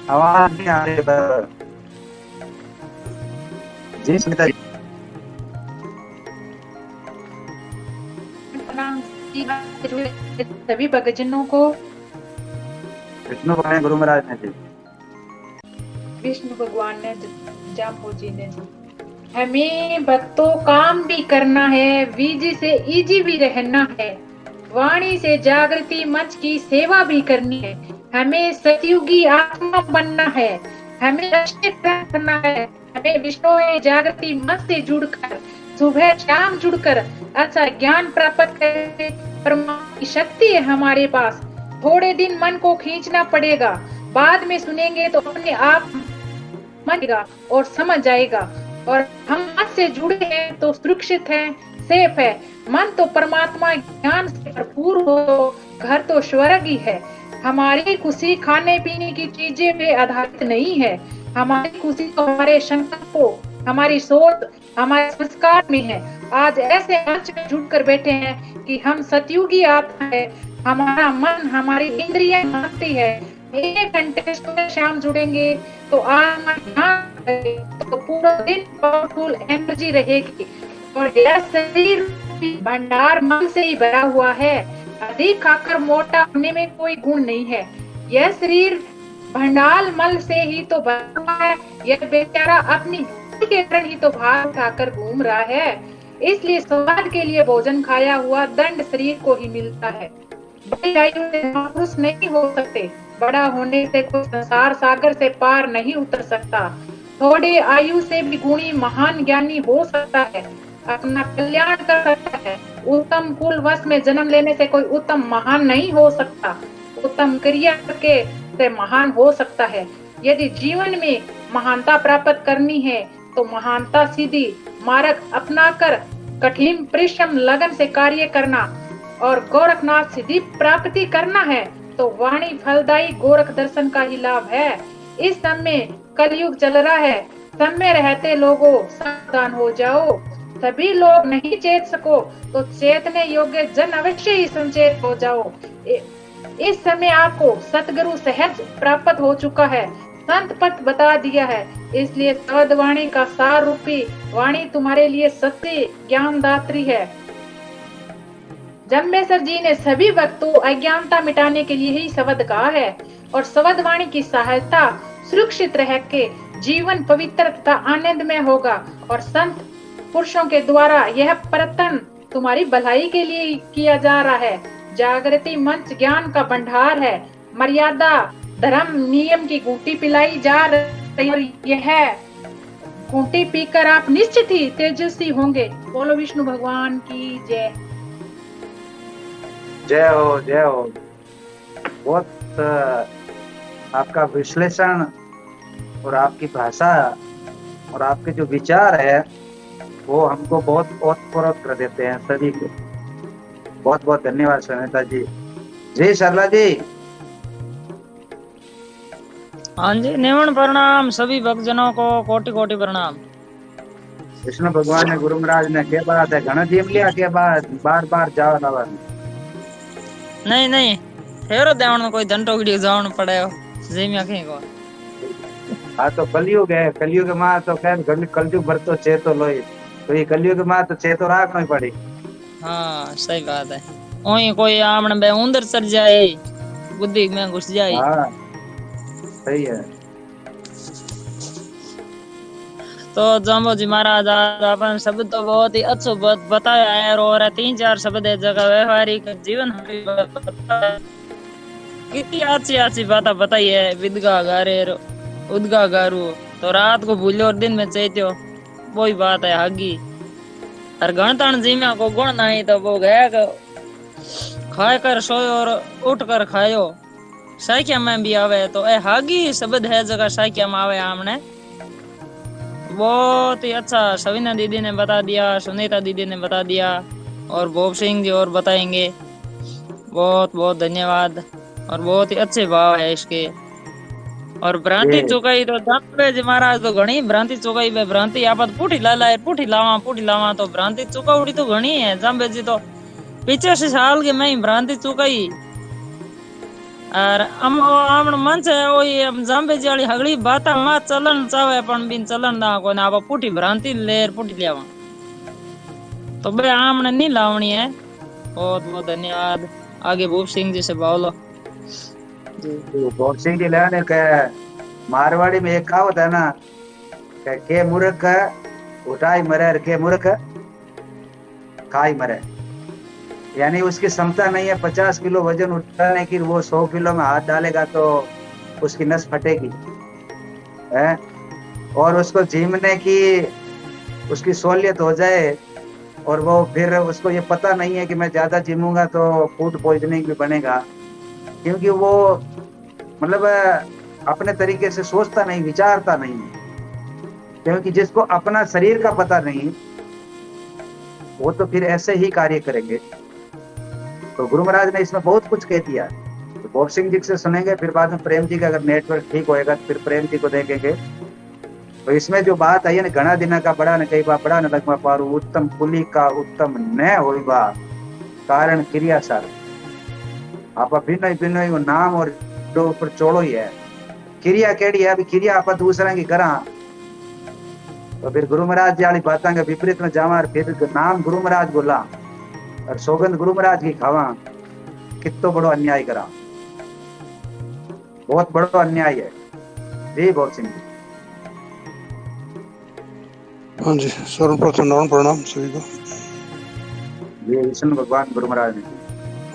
आवाज नहीं आ रही है। जी सुनीता जी। सभी भक्तजनों को विष्णु भगवान गुरु महाराज ने जी, विष्णु भगवान ने जाम्बू जी ने हमें भक्तों काम भी करना है, विजय से इजी भी रहना है, वाणी से जागृति मंच की सेवा भी करनी है, हमें सतयुगी आत्मा बनना है, हमें रक्षित करना है, हमें विष्णु जागृति मंच से जुड़कर सुबह शाम जुड़कर अच्छा ज्ञान प्राप्त करके परमात्मा की शक्ति है हमारे पास। थोड़े दिन मन को खींचना पड़ेगा, बाद में सुनेंगे तो अपने आप मनेगा और समझ जाएगा। और हम मन से जुड़े हैं तो सुरक्षित है, सेफ है। मन तो परमात्मा ज्ञान से भरपूर हो तो घर तो स्वर्ग ही है। हमारी खुशी खाने पीने की चीजें पे आधारित नहीं है, हमारी खुशी तो हमारे संकल्पों, हमारी सोच, हमारे संस्कार में है। आज ऐसे मंच में जुड़कर बैठे हैं कि हम सतयुगी आत्मा है, हमारा मन, हमारी इंद्रियां मानती है। 1 घंटे सुबह शाम जुड़ेंगे तो आत्मा तो पूरा दिन पावरफुल एनर्जी रहेगी। और यह शरीर भंडार मन से ही भरा हुआ है, अधिक खाकर मोटा होने में कोई गुण नहीं है। यह शरीर भंडार मल से ही तो भरा हुआ है, यह बेचारा अपनी के कारण ही तो भार उठाकर घूम रहा है। इसलिए स्वाद के लिए भोजन खाया हुआ दंड शरीर को ही मिलता है। बड़ी आयु से महापुरुष नहीं हो सकते, बड़ा होने से कोई संसार सागर से पार नहीं उतर सकता। थोड़ी आयु से भी गुणी महान ज्ञानी हो सकता है, अपना कल्याण कर सकता है। उत्तम कुल वश में जन्म लेने से कोई उत्तम महान नहीं हो सकता, उत्तम क्रिया करके से महान हो सकता है। यदि जीवन में महानता प्राप्त करनी है तो महानता सीधी मार्ग अपनाकर कठिन परिश्रम लगन से कार्य करना और गोरखनाथ सिद्धि प्राप्ति करना है तो वाणी फलदायी गोरख दर्शन का ही लाभ है। इस समय कलयुग चल रहा है, समय रहते लोगों सावधान हो जाओ। सभी लोग नहीं चेत सको तो चेतने योग्य जन अवश्य ही संचेत हो जाओ। इस समय आपको सतगुरु सहज प्राप्त हो चुका है, संत पथ बता दिया है, इसलिए सवद वाणी का सार रूपी वाणी तुम्हारे लिए सच्ची ज्ञानदात्री है। जम्बेसर जी ने सभी भक्तों अज्ञानता मिटाने के लिए ही शब्द कहा है और शब्द वाणी की सहायता सुरक्षित रह के जीवन पवित्र तथा आनंदमय होगा। और संत पुरुषों के द्वारा यह प्रयत्न तुम्हारी भलाई के लिए किया जा रहा है। जागृति मंच ज्ञान का भंडार है, मर्यादा धर्म नियम की घूंटी पिलाई जा रही है और यह घूंटी पीकर आप निश्चित ही तेजस्वी होंगे। बोलो विष्णु भगवान की जय। जय हो, जय हो। बहुत आपका विश्लेषण और आपकी भाषा और आपके जो विचार है वो हमको बहुत ओतप्रोत कर देते हैं सभी को। बहुत बहुत धन्यवाद सुनीता जी। जी सरला जी। हाँ जी, निमन प्रणाम सभी भक्तजनों को, कोटि कोटि प्रणाम। विष्णु भगवान ने गुरु महाराज ने क्या बात है घना जीव लिया के बाद बार बार जाओ ना? नहीं नहीं, फेरो देवण कोई घंटो वीडियो जावन पड़े हो जेमिया कहीं को। हाँ तो कलयुग है, कलयुग मां तो कह कलयुग भर तो चेतो लोई, तो ये कलयुग मां तो चेतो राखना ही पड़ी। हाँ सही बात है। वही कोई आमने बे उंदर सर जाए बुद्धि में घुस जाए। हाँ सही है। तो जाम्बो जी महाराज अपन शब्द तो बहुत ही अच्छो बताया है और 3-4 शब्द है जगह व्यवहारिक जीवन कितनी अच्छी अच्छी बातें बताई है। विदगा गारे उदगा गारू तो रात को भूलो और दिन में चैत्यो वही बात है हागी। और गणतन जी में को गुण नहीं तो वो गया खाए कर सोयो और उठ कर खायो साइकिया में भी आवे तो ए हागी शब्द है जगह साइकिया में आवे। हमने बहुत ही अच्छा सविना दीदी ने बता दिया, सुनीता दीदी ने बता दिया और भोप सिंह जी और बताएंगे। बहुत बहुत धन्यवाद और बहुत ही अच्छे भाव है इसके। और भ्रांति चुकाई तो जाम्बे जी महाराज तो घणी भ्रांति चुकाई बे भ्रांति आपत पुठी लावा तो भ्रांति चुकाउड़ी तो घणी है। जाम्बे जी तो 85 साल के मैं भ्रांति चुकाई और आमण मन से ओई जाम्बे जी वाली हगली बात मा चलन चावे पण बिन चलन ना को ना पुठी भ्रांति लेर पुठी लेवा तो बे आमण नहीं लावणी है। बहुत बहुत धन्यवाद। आगे भूप सिंह जी से बोलो जी। भूप सिंह जी लाने के मारवाड़ी में एक कहावत है ना के मूर्ख उठाई मरे और के मूर्ख खाई मरे। यानी उसकी क्षमता नहीं है 50 किलो वजन उठाने की, वो 100 किलो में हाथ डालेगा तो उसकी नस फटेगी है। और उसको झीमने की उसकी सहूलियत हो जाए और वो फिर उसको ये पता नहीं है कि मैं ज्यादा झीमूंगा तो फूड पॉइजनिंग भी बनेगा, क्योंकि वो मतलब अपने तरीके से सोचता नहीं, विचारता नहीं। क्योंकि जिसको अपना शरीर का पता नहीं वो तो फिर ऐसे ही कार्य करेंगे। तो गुरु महाराज ने इसमें बहुत कुछ कह दिया। तो भोप सिंह जी से सुनेंगे, फिर बाद में प्रेम जी का अगर नेटवर्क ठीक होएगा तो फिर प्रेम जी को देखेंगे। तो इसमें जो बात आई है ना घना दिन का बड़ा न कई बार बड़ा न लगवा पारू उत्तम कुली का उत्तम न होइबा कारण क्रिया सार आप भिन्न भिन्न नाम और जो ऊपर चोड़ो ही है क्रिया केड़ी है। अभी क्रिया आप दूसरा की करा तो फिर गुरु महाराज जी वाली बातों के विपरीत में जावा, फिर नाम गुरु महाराज बोला और सौगंध गुरु महाराज की खावा, कितो बड़ो अन्याय करा, बहुत बड़ो अन्याय है। जी भोप सिंह जी। हाँ जी, सर्वप्रथम नमन प्रणाम सभी को। ये विष्णु भगवान गुरु महाराज ने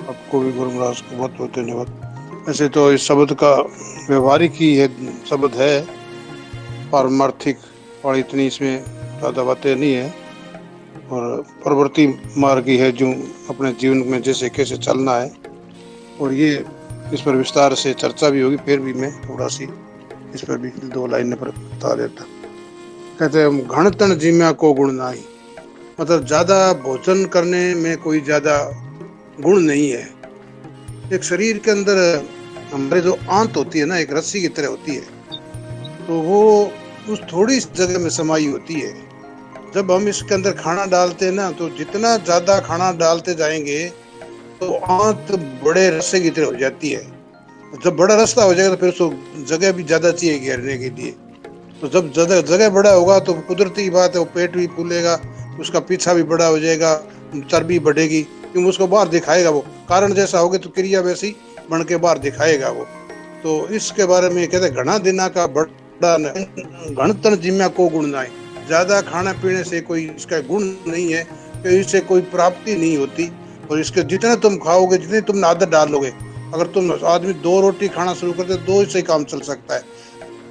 आपको भी गुरु महाराज को बहुत बहुत धन्यवाद। ऐसे तो इस शब्द का व्यवहारिक ही है शब्द है, पारमार्थिक और इतनी इसमें ज़्यादा बातें नहीं है और प्रवृत्ति मार्ग ही है जो अपने जीवन में जैसे कैसे चलना है। और ये इस पर विस्तार से चर्चा भी होगी, फिर भी मैं थोड़ा सी इस पर भी 2 लाइन पर बता देता। कहते हैं घणतन जीम्या को गुण नहीं, मतलब ज्यादा भोजन करने में कोई ज्यादा गुण नहीं है। एक शरीर के अंदर हमारे जो आंत होती है ना, एक रस्सी की तरह होती है, तो वो उस थोड़ी जगह में समाई होती है। जब हम इसके अंदर खाना डालते हैं ना, तो जितना ज्यादा खाना डालते जाएंगे तो आंत बड़े रस्से की तरह हो जाती है। जब बड़ा रास्ता हो जाएगा तो फिर उसको जगह भी ज्यादा चाहिए घेरने के लिए। तो जब जगह बड़ा होगा तो कुदरती बात है वो पेट भी फूलेगा, उसका पीछा भी बड़ा हो जाएगा, चर्बी बढ़ेगी, क्योंकि उसको बाहर दिखाएगा। वो कारण जैसा होगा तो क्रिया वैसी बन के बाहर दिखाएगा वो। तो इसके बारे में कहते घना दिना का बड़ा घणतन जिम्या को गुण ना है। ज्यादा खाना पीने से कोई इसका गुण नहीं है, कि इससे कोई प्राप्ति नहीं होती। और इसके जितने तुम खाओगे, जितनी तुम आदत डालोगे, अगर तुम आदमी 2 रोटी खाना शुरू कर दे 2 से काम चल सकता है।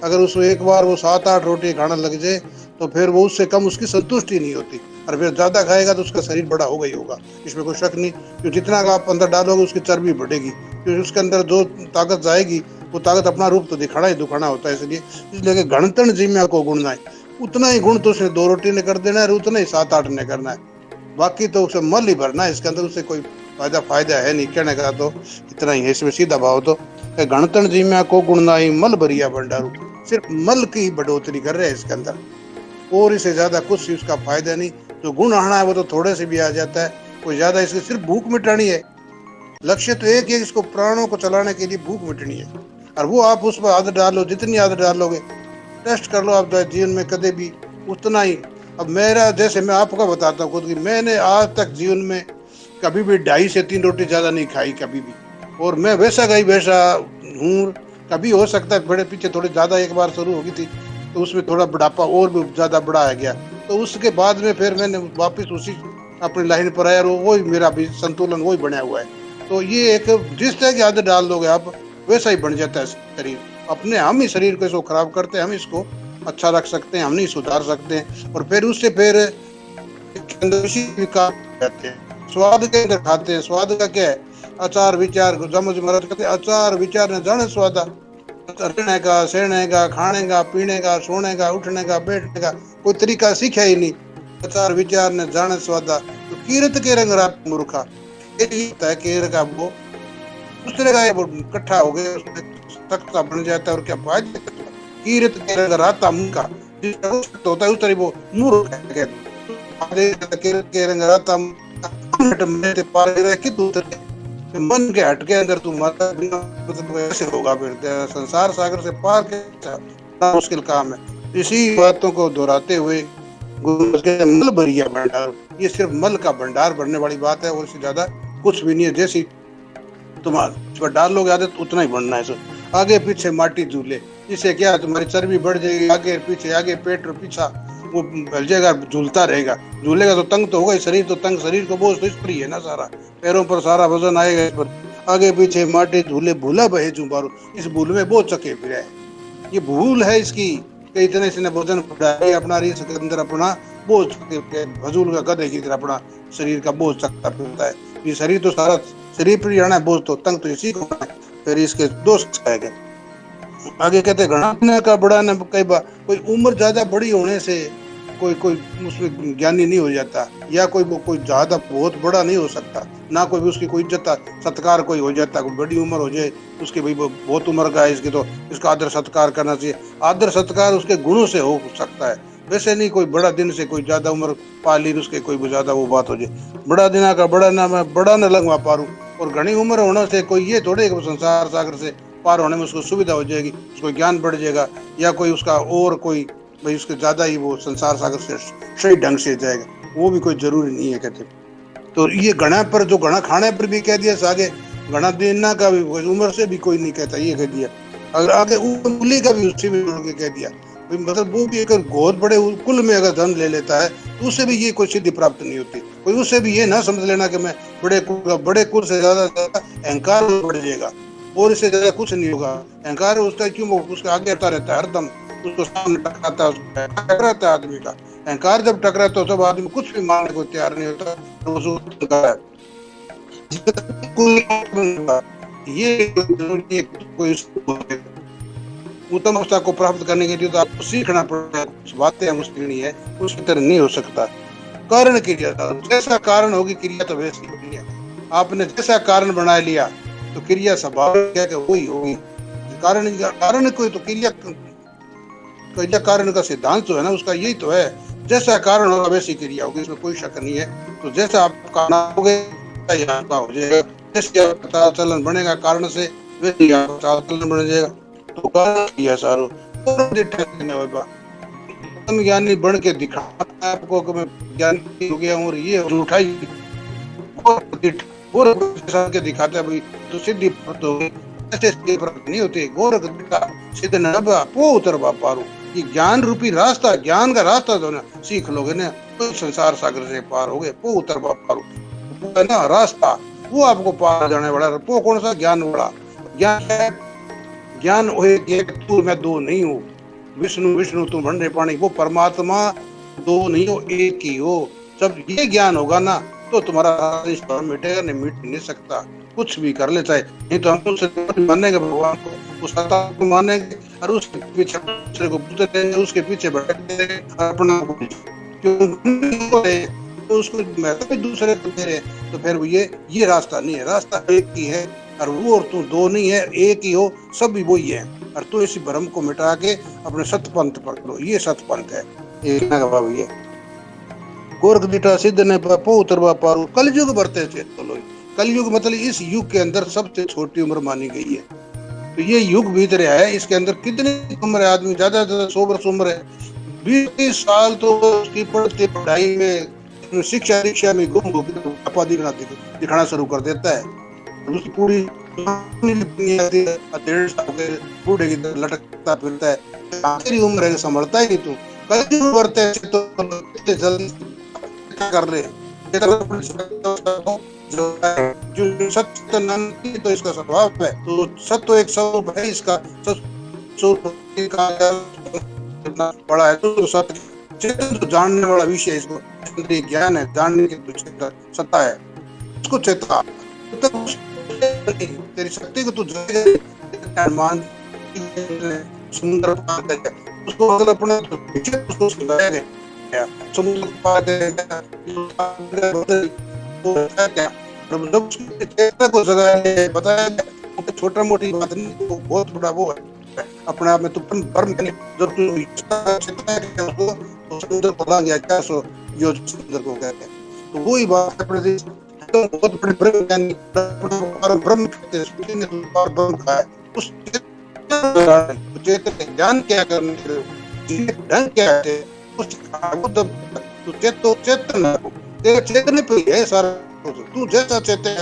अगर उसको एक बार वो 7-8 रोटी खाना लग जाए तो फिर वो उससे कम उसकी संतुष्टि नहीं होती, और फिर ज्यादा खाएगा तो उसका शरीर बड़ा होगा ही होगा, इसमें कोई शक नहीं। क्योंकि जितना आप अंदर डालोगे उसकी चर्बी बढ़ेगी, क्योंकि उसके अंदर जो ताकत जाएगी वो ताकत अपना रूप तो दिखाना ही दिखाना होता है। इसलिए घणतन जिम्या को गुण ना है, उतना ही गुण तो उसने 2 रोटी ने कर देना है, उतना ही 7-8 ने करना है, बाकी तो उसे मल ही भरना है। इसके अंदर उससे कोई फायदा है नहीं। कहने का तो इतना ही है, इसमें सीधा भाव तो घणतन जिम्या को गुण ना ही मल भरिया भंडारू, सिर्फ मल की बढ़ोतरी कर रहे हैं इसके अंदर, और इससे ज्यादा कुछ उसका फायदा नहीं। जो गुण आना है वो तो थोड़े से भी आ जाता है, कोई ज्यादा इसकी सिर्फ भूख मिटानी है। लक्ष्य तो एक है, इसको प्राणों को चलाने के लिए भूख मिटनी है, और वो आप उस पर आदत डालो, जितनी आदत डालोगे, टेस्ट कर लो आप जीवन में कदे भी उतना ही। अब मेरा जैसे मैं आपको बताता हूँ खुद की, मैंने आज तक जीवन में कभी भी 2.5 से 3 रोटी ज्यादा नहीं खाई कभी भी। और मैं वैसा का ही वैसा हूँ। कभी हो सकता है बड़े पीछे थोड़ी ज्यादा एक बार शुरू हो गई थी तो उसमें थोड़ा बुढ़ापा और भी ज्यादा बढ़ाया गया, तो उसके बाद में फिर मैंने वापस उसी अपनी लाइन पर आया और वही मेरा भी संतुलन वही बना हुआ है। तो ये एक जिस तरह की आदत डाल दोगे आप वैसा ही बन जाता है शरीर। अपने हम ही शरीर को इसको खराब करते हैं, हम इसको अच्छा रख सकते हैं, हम नहीं सुधार सकते हैं। और फिर उससे फिर विकार रहते हैं, स्वाद के अंदर खाते हैं। स्वाद का क्या है? आचार विचार, जमज महाराज कहते हैं आचार विचार न जाने स्वादा। रहने का, सहने का, खाने का, पीने का, सोने का, उठने का, बैठने का कोई तरीका सीखा ही नहीं। आचार विचार न जाने स्वादा तो कीरत के रंग रात मूर्खा। यही होता है केर का वो दूसरे का वो इकट्ठा हो गया उसमें तख्ता बन जाता है। और क्या फायदा? कीरत के रंग राता मूर्खा जिसका होता है उस तरह वो मूर्ख है। कीरत के रंग राता मन के हट के अंदर तू माता बिना मतलब ऐसे होगा फिर संसार सागर से पार के मुश्किल काम है। इसी बातों को दोहराते हुए मल भरिया भंडार, ये सिर्फ मल का भंडार भरने वाली बात है और इससे ज्यादा कुछ भी नहीं है। जैसी तुम्हारा डाल लोगे आदत उतना ही बढ़ना है। सो आगे पीछे माटी झूले, इससे क्या तुम्हारी चर्बी बढ़ जाएगी। आगे पीछे, आगे पेट और पीछा वो भल जाएगा, झूलता रहेगा। झूलेगा तो तंग तो होगा शरीर, तो तंग शरीर को बोझ तो इस पर ही है ना सारा, पैरों पर सारा वजन आएगा इस पर। आगे पीछे माटी झूले भूला बहे जुबारू, इस भूल में बोझ चके फिर है। ये भूल है इसकी कि इतने से वजन बढ़ाए अपना इसके अंदर अपना बोझ भजूल का गधे की तरह अपना शरीर का बोझ चकता फिरता है। ये शरीर तो सारा शरीर पर ही रहना है, बोझ तो तंग तो इसी को है। फिर इसके दोष आएगा। आगे कहते घना का बड़ा न कई बार कोई उम्र ज्यादा बड़ी होने से कोई उसमें ज्ञानी नहीं हो जाता, या कोई ज्यादा बहुत बड़ा नहीं हो सकता, ना कोई भी उसकी कोई इज्जत सत्कार कोई हो जाता। कोई बड़ी उम्र हो जाए उसकी भाई बहुत उम्र का है इसकी तो इसका आदर सत्कार करना चाहिए। आदर सत्कार उसके गुणों से हो सकता है, वैसे नहीं कोई बड़ा दिन से कोई ज्यादा उम्र पा ली उसके कोई ज्यादा वो बात हो जाए। बड़ा दिना का बड़ा ना मैं बड़ा न लगवा पारू। और घनी उम्र होने से कोई ये थोड़े संसार सागर से पार होने में उसको सुविधा हो जाएगी, उसको ज्ञान बढ़ जाएगा, या कोई उसका और कोई भाई उसके ज्यादा ही वो संसार सागर से सही ढंग से जाएगा, वो भी कोई जरूरी नहीं है कहते। तो ये घना पर जो घना खाने पर भी कह दिया, आगे घना देना का भी उम्र से भी कोई नहीं कहता, ये कह दिया। अगर आगे उंगली का भी उससे भी कह दिया, मतलब वो भी एक बहुत बड़े कुल में अगर धन ले लेता है तो उससे भी ये कोई सिद्धि प्राप्त नहीं होती। कोई उससे भी ये ना समझ लेना कि मैं बड़े कुल से ज्यादा अहंकार बढ़ जाएगा और इससे ज्यादा कुछ नहीं होगा। अहंकार उसका क्यों उसके आगे आता रहता है, हरदम उसको सामने टकराता है आदमी का। अहंकार जब टकराता है तब आदमी कुछ भी मानने को तैयार नहीं होता। ये उत्तम अवस्था को प्राप्त करने के लिए तो आपको सीखना पड़ेगा, कुछ बातें मुश्किल नहीं है, उसकी तरह नहीं हो सकता। कारण क्रिया, जैसा कारण होगी क्रिया तो वैसी होगी। आपने जैसा कारण बना लिया तो क्रिया स्वाभाविक है कि वही होगी। कारण कोई तो क्रिया कारण का सिद्धांत जो है ना उसका यही तो है, जैसा कारण होगा वैसी क्रिया होगी, इसमें कोई शक नहीं है। तो जैसा आप बनाओगे आपका हो जाएगा, जैसे आपका चलन बनेगा कारण से वैसे आपका चलन बन जाएगा। तो कारण किया सारो तुम ज्ञानी बन के दिखाता आपको कि मैं ज्ञानी हो गया हूँ और ये झूठा ही के दिखाता है भाई तो सिद्धि प्राप्त हो गई। ऐसे सिद्धि प्राप्त नहीं होती। गोरख सिद्ध नभा पो उतर पारू, ये ज्ञान रूपी रास्ता, ज्ञान का रास्ता जो ना सीख लोगे ना तो संसार सागर से पार हो गए। पो उतर पारू है ना रास्ता, वो आपको पार जाने वाला। पो कौन सा? ज्ञान वाला। ज्ञान है, ज्ञान तू मैं दो नहीं हूँ, विष्णु विष्णु तुम भंडे पानी, वो परमात्मा दो नहीं हो एक ही हो। जब ये ज्ञान होगा ना तो तुम्हारा मिटेगा, नहीं मिट नहीं सकता। कुछ भी कर ले चाहे, नहीं तो हम उससे मानेंगे भगवान को, उस सत्ता को मानेंगे और उसके पीछे दूसरे को पूछते रहेंगे, उसके पीछे भटकते रहेंगे अपना तो उसको महत्व भी दूसरे को दे रहे। तो फिर ये रास्ता नहीं है, रास्ता एक ही है और वो और तू दो नहीं है, एक ही हो, सब भी वही है। और तू इसी भ्रम को मिटा के अपने सतपंथ पकड़ो, ये सतपंथ है। ये गोरख दिठा सिद्ध ने पो उतरवा पारू, कलयुग बढ़ते थे। तो कलयुग मतलब इस युग के अंदर सबसे छोटी उम्र मानी गई है। तो ये युग बीत रहा है, इसके अंदर कितनी उम्र है आदमी? ज्यादा 100 वर्ष उम्र है। 20 साल तो उसकी पढ़ती पढ़ाई में शिक्षा दीक्षा में गुम होकर उपाधि दिखाना शुरू कर देता है। उसकी पूरी 1.5 साल के बूढ़े की तरह लटकता फिरता है। तेरी उम्र है, संभलता ही नहीं तू, कल बढ़ते है तो जल्दी क्या कर ले। जो सत्य नहीं तो इसका स्वभाव है, तो सत्य एक स्वरूप है इसका, इतना बड़ा है तो सत्य चेतन तो जानने वाला विषय, इसको ज्ञान है, जानने की सत्ता है, उसको चेता तेरी शक्ति को तू मान सुंदर उसको अगर अपने उसको सुनाया गया समुद्र को जगह बताया गया, छोटा मोटी बात नहीं, वो बहुत बड़ा वो है अपने आप में। तो परम जब तू समुद्र पता गया 400 योजन समुद्र को कहते हैं, तो वही बात अपने तो बहुत बड़े ब्रह्म कहते हैं, ब्रह्म का है उस चेतन ज्ञान क्या करने के लिए ढंग क्या है उस तो चेतन तेरे चेतन पे है सारा, तू जैसा चेतन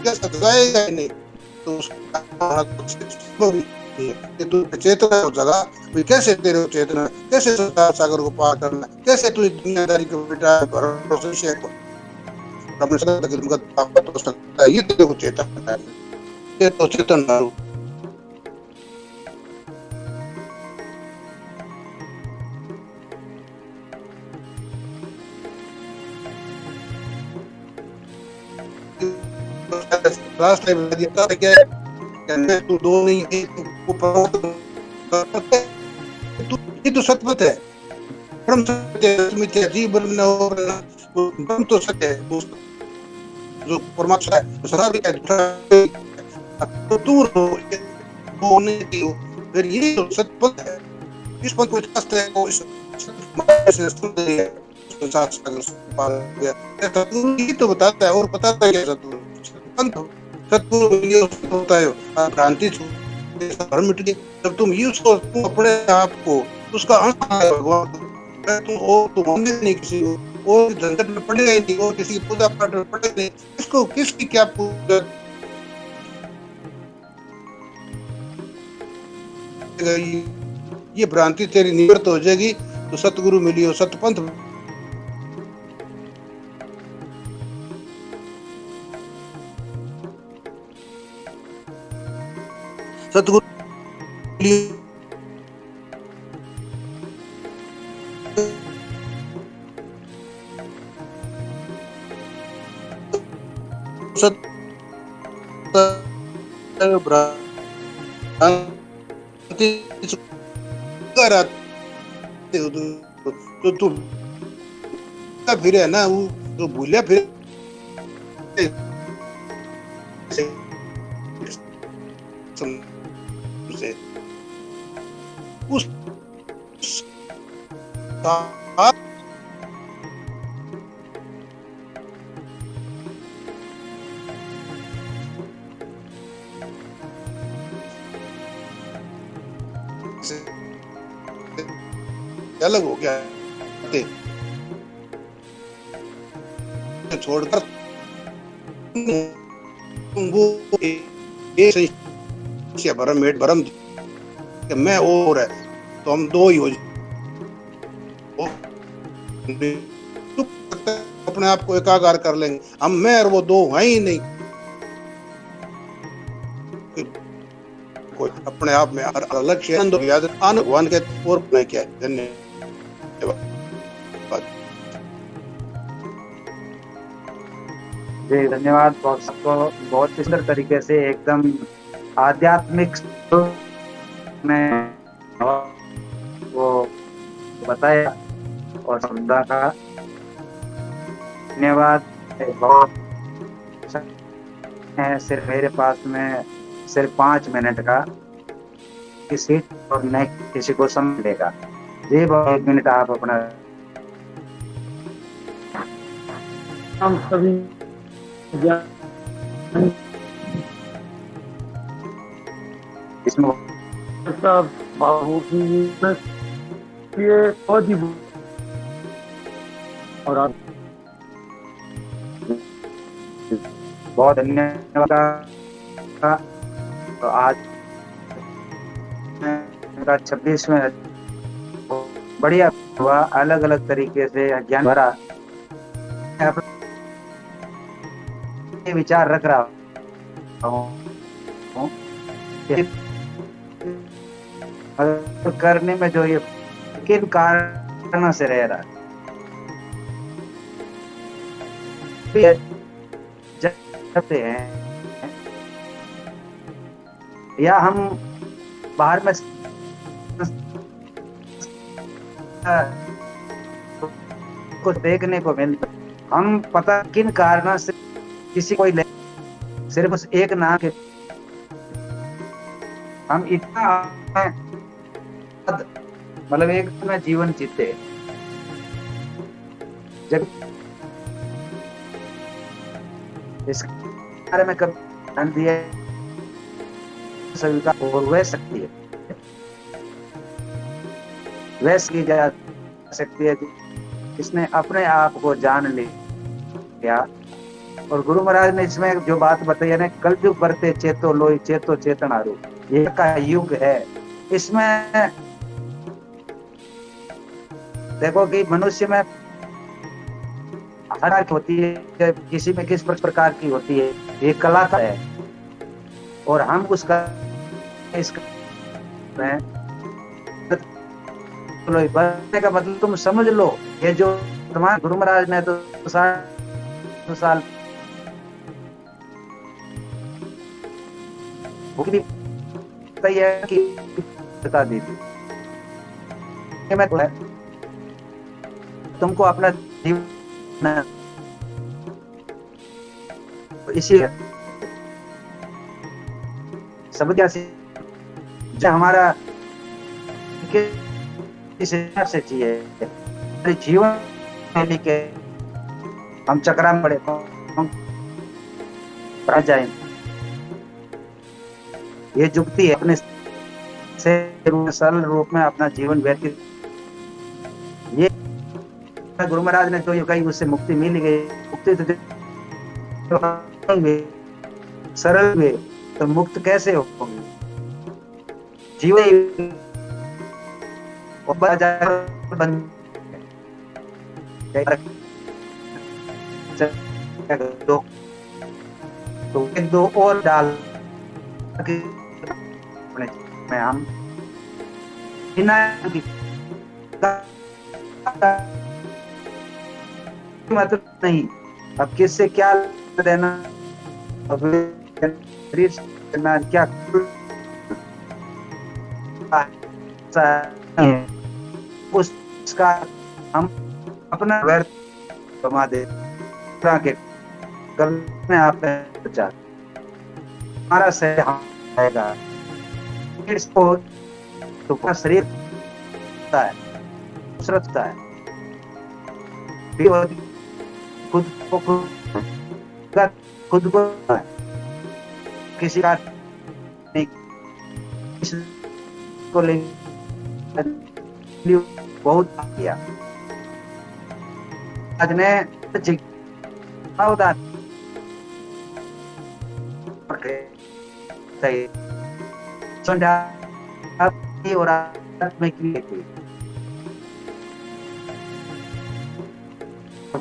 जैसा जाएगा नहीं तो तू चेतना जगह कैसे तेरे चेतना कैसे संसार सागर को पार करना, कैसे तू दुनियादारी को बेटा भरोसे को अपने सदा की ताकत हो सकता है, ये तेरे को चेतन है, ये तो चेतन है। रास्ते में दिखता है क्या कहने तू दो नहीं है, तू ये तो सत्य है, ब्रह्म सत्य है, मिथ्या जीव ब्रह्म न हो, ब्रह्म तो सत्य है जो परमात्मा है, सदा भी है, तो तू वो नहीं हो, फिर ये तो सत्य है, इस पद को रास्ते को इस से सुंदर है साथ साथ ये तो बताता है और बताता है सत्पुरुष ये होता है भ्रांति भ्रम मिट गई। जब तुम ये उसको तुम अपने आप को उसका अंश है भगवान, तुम और तुम होंगे नहीं किसी को और झंझट में पड़ेगा ही नहीं और किसी की पूजा पाठ में पड़ेगा नहीं, इसको किसकी क्या पूजा ये भ्रांति तेरी निवृत्त हो जाएगी। तो सतगुरु मिली हो, सतपंथ सतगुरु तो तू फिर है ना वो तो भूलिया फिर उस अलग हो गया छोड़कर वो भरम मैं और है तो हम दो ही हो अपने आप को एकाकार कर लेंगे, हम मैं और वो दो है ही नहीं, कोई अपने आप में अलग याद भगवान के और नहीं क्या। धन्यवाद जी धन्यवाद सबको, बहुत सुंदर तरीके से एकदम आध्यात्मिक में वो बताया और समझा का धन्यवाद। बहुत है सिर्फ मेरे पास में सिर्फ 5 मिनट का किसी और न किसी को समझ लेगा। जी बहुत 1 मिनट आप अपना हम सभी इसमें बाबू की ये बहुत ही और बहुत धन्यवाद। तो आज का 26वें बढ़िया हुआ, अलग अलग तरीके से ज्ञान भरा विचार रख रहा हूँ करने में जो ये किन कारणों से रह रहा है करते हैं या हम बाहर में कुछ देखने को मिलता, हम पता किन कारणों से किसी कोई सिर्फ उस एक नाम के हम इतना मतलब एक में जीवन जीते, जब इस बारे में कभी ध्यान दिया सभी का और वह सकती है, वैसे की जा सकती है इसने अपने आप को जान लिया। और गुरु महाराज ने इसमें जो बात बताई है ना, कलयुग बरते चेतो लोई चेतो चेतनारू, ये का युग है। इसमें देखो कि मनुष्य में हर होती है, किसी में किस प्रकार की होती है, ये कला का है। और हम उसका बढ़ने का मतलब तुम समझ लो, ये जो तुम्हारे गुरु महाराज ने तो साल भूख भी बताई है कि बता दी थी, मैं तुमको अपना जीवन इसी सब क्या जो हमारा किस हिसाब से चाहिए हमारे जीवन शैली के हम चक्रा में पड़े हम जाए, ये जुक्ति है अपने से सरल रूप में अपना जीवन व्यतीत। ये गुरु महाराज ने जो ये कही उससे मुक्ति मिल गई। मुक्ति तो सरल हुए तो मुक्त कैसे होंगे? जीवन दो और डाल में हम मतलब नहीं, अब किससे क्या देना, अब क्या उसका हम अपना व्यर्थ कमा दे के करने आप प्रचार हमारा सही आएगा। इसको तो पूरा शरीर होता है, खूबसूरत होता है, खुद को किसी का नहीं को ले बहुत किया। आज ने और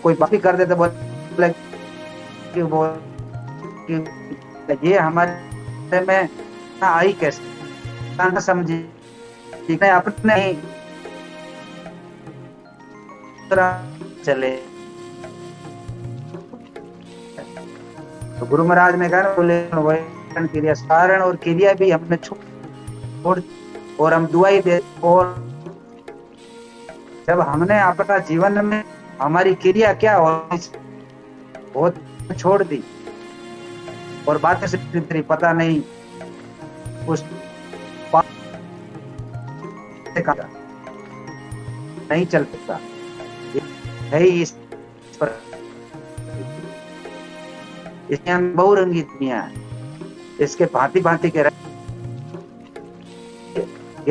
कोई बात कर देते बोले कि वो ये हमारे में आई कैसे ना समझी, अपने ही चले। तो गुरु महाराज ने कहा बोले क्रिया कारण और क्रिया भी हमने छोड़ और हम दुआई दे, और जब हमने अपना जीवन में हमारी क्रिया क्या हो वो छोड़ दी और बातें से पता नहीं उस नहीं चल सकता है। इस पर इसमें बहुरंगी दुनिया है, इसके भांति भांति के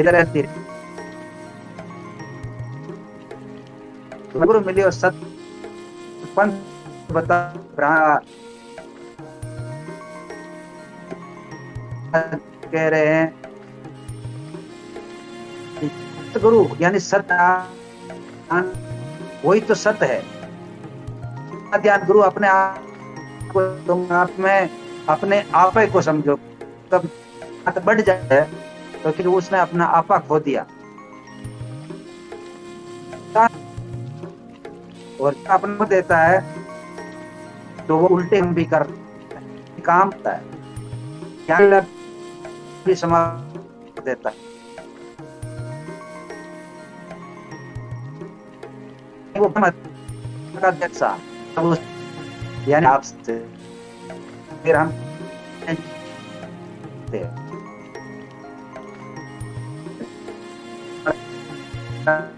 इधर रहती गुरु मिली और सत्य पंथ बता कह रहे हैं गुरु यानी सत्य वही तो सत्य है। ध्यान गुरु अपने आप को तुम आप में अपने आपे को समझो, तब बात बढ़ जाए तो फिर उसने अपना आपा खो दिया और अपने को देता है तो वो उल्टे हम भी कर काम होता है, ज्ञान भी समाज देता है। वो का जैसा यानी आपसे फिर हम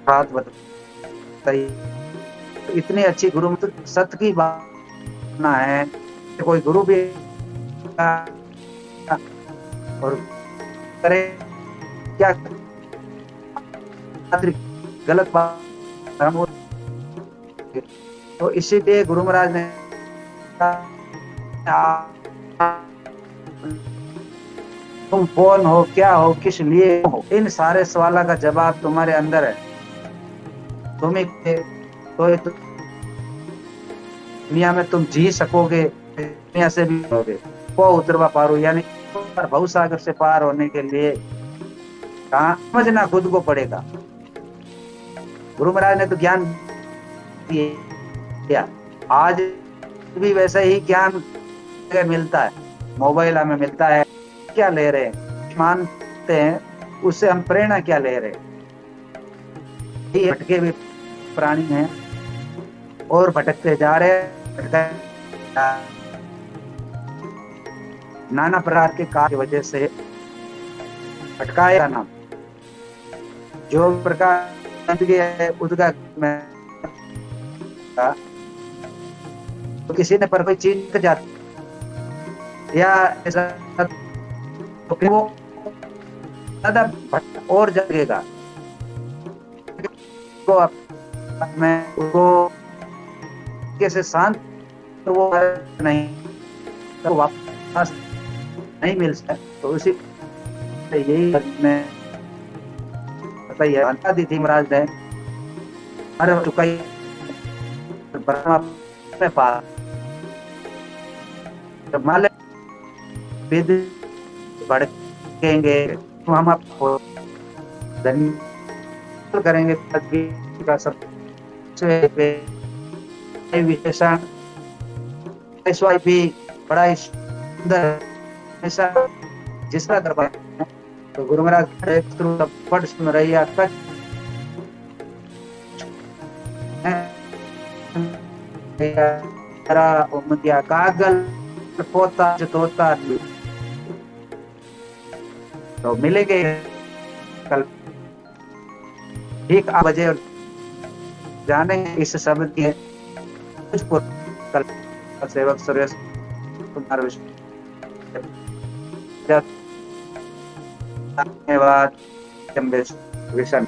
बात बताइए, इतनी अच्छी गुरु सत्य की बात ना है, कोई गुरु भी और करे क्या गलत बात हम तो इसीलिए गुरु महाराज ने तुम कौन हो, क्या हो, किस लिए हो, इन सारे सवालों का जवाब तुम्हारे अंदर है। तुम तो दुनिया में तुम जी सकोगे, दुनिया से भी होगे को उतरवा पारो, यानी भव सागर से पार होने के लिए कहाँ समझना खुद को पड़ेगा। गुरु महाराज ने तो ज्ञान दिया, आज भी वैसा ही ज्ञान मिलता है, मोबाइल हमें मिलता है, क्या ले रहे हैं मानते हैं, उससे हम प्रेरणा क्या ले रहे हैं। ये भटके हुए प्राणी हैं और भटकते जा रहे हैं, नाना प्रकार के कार्य की वजह से भटकाया नाम जो प्रकार है उसका मैं तो किसी ने पर कोई चीज जाती या ऐसा तो वो ज्यादा और जगेगा तो मैं उसको कैसे शांत तो वो नहीं तो वापस नहीं मिल सकता। तो उसी यही मैं बताइए अंता दी थी महाराज ने अरे चुकाई में पास जब माले विद भड़केंगे तो हम आपको धन्यवाद करेंगे का सबसे विशेषण भी बड़ा ही सुंदर ऐसा जिसका दरबार है। तो गुरु महाराज थ्रू पढ़ सुन रही है तक कागल पोता जोता तो मिलेंगे कल ठीक 8 बजे और जाने इस शब्द की कल सेवक सुरेश कुमार धन्यवाद विषण।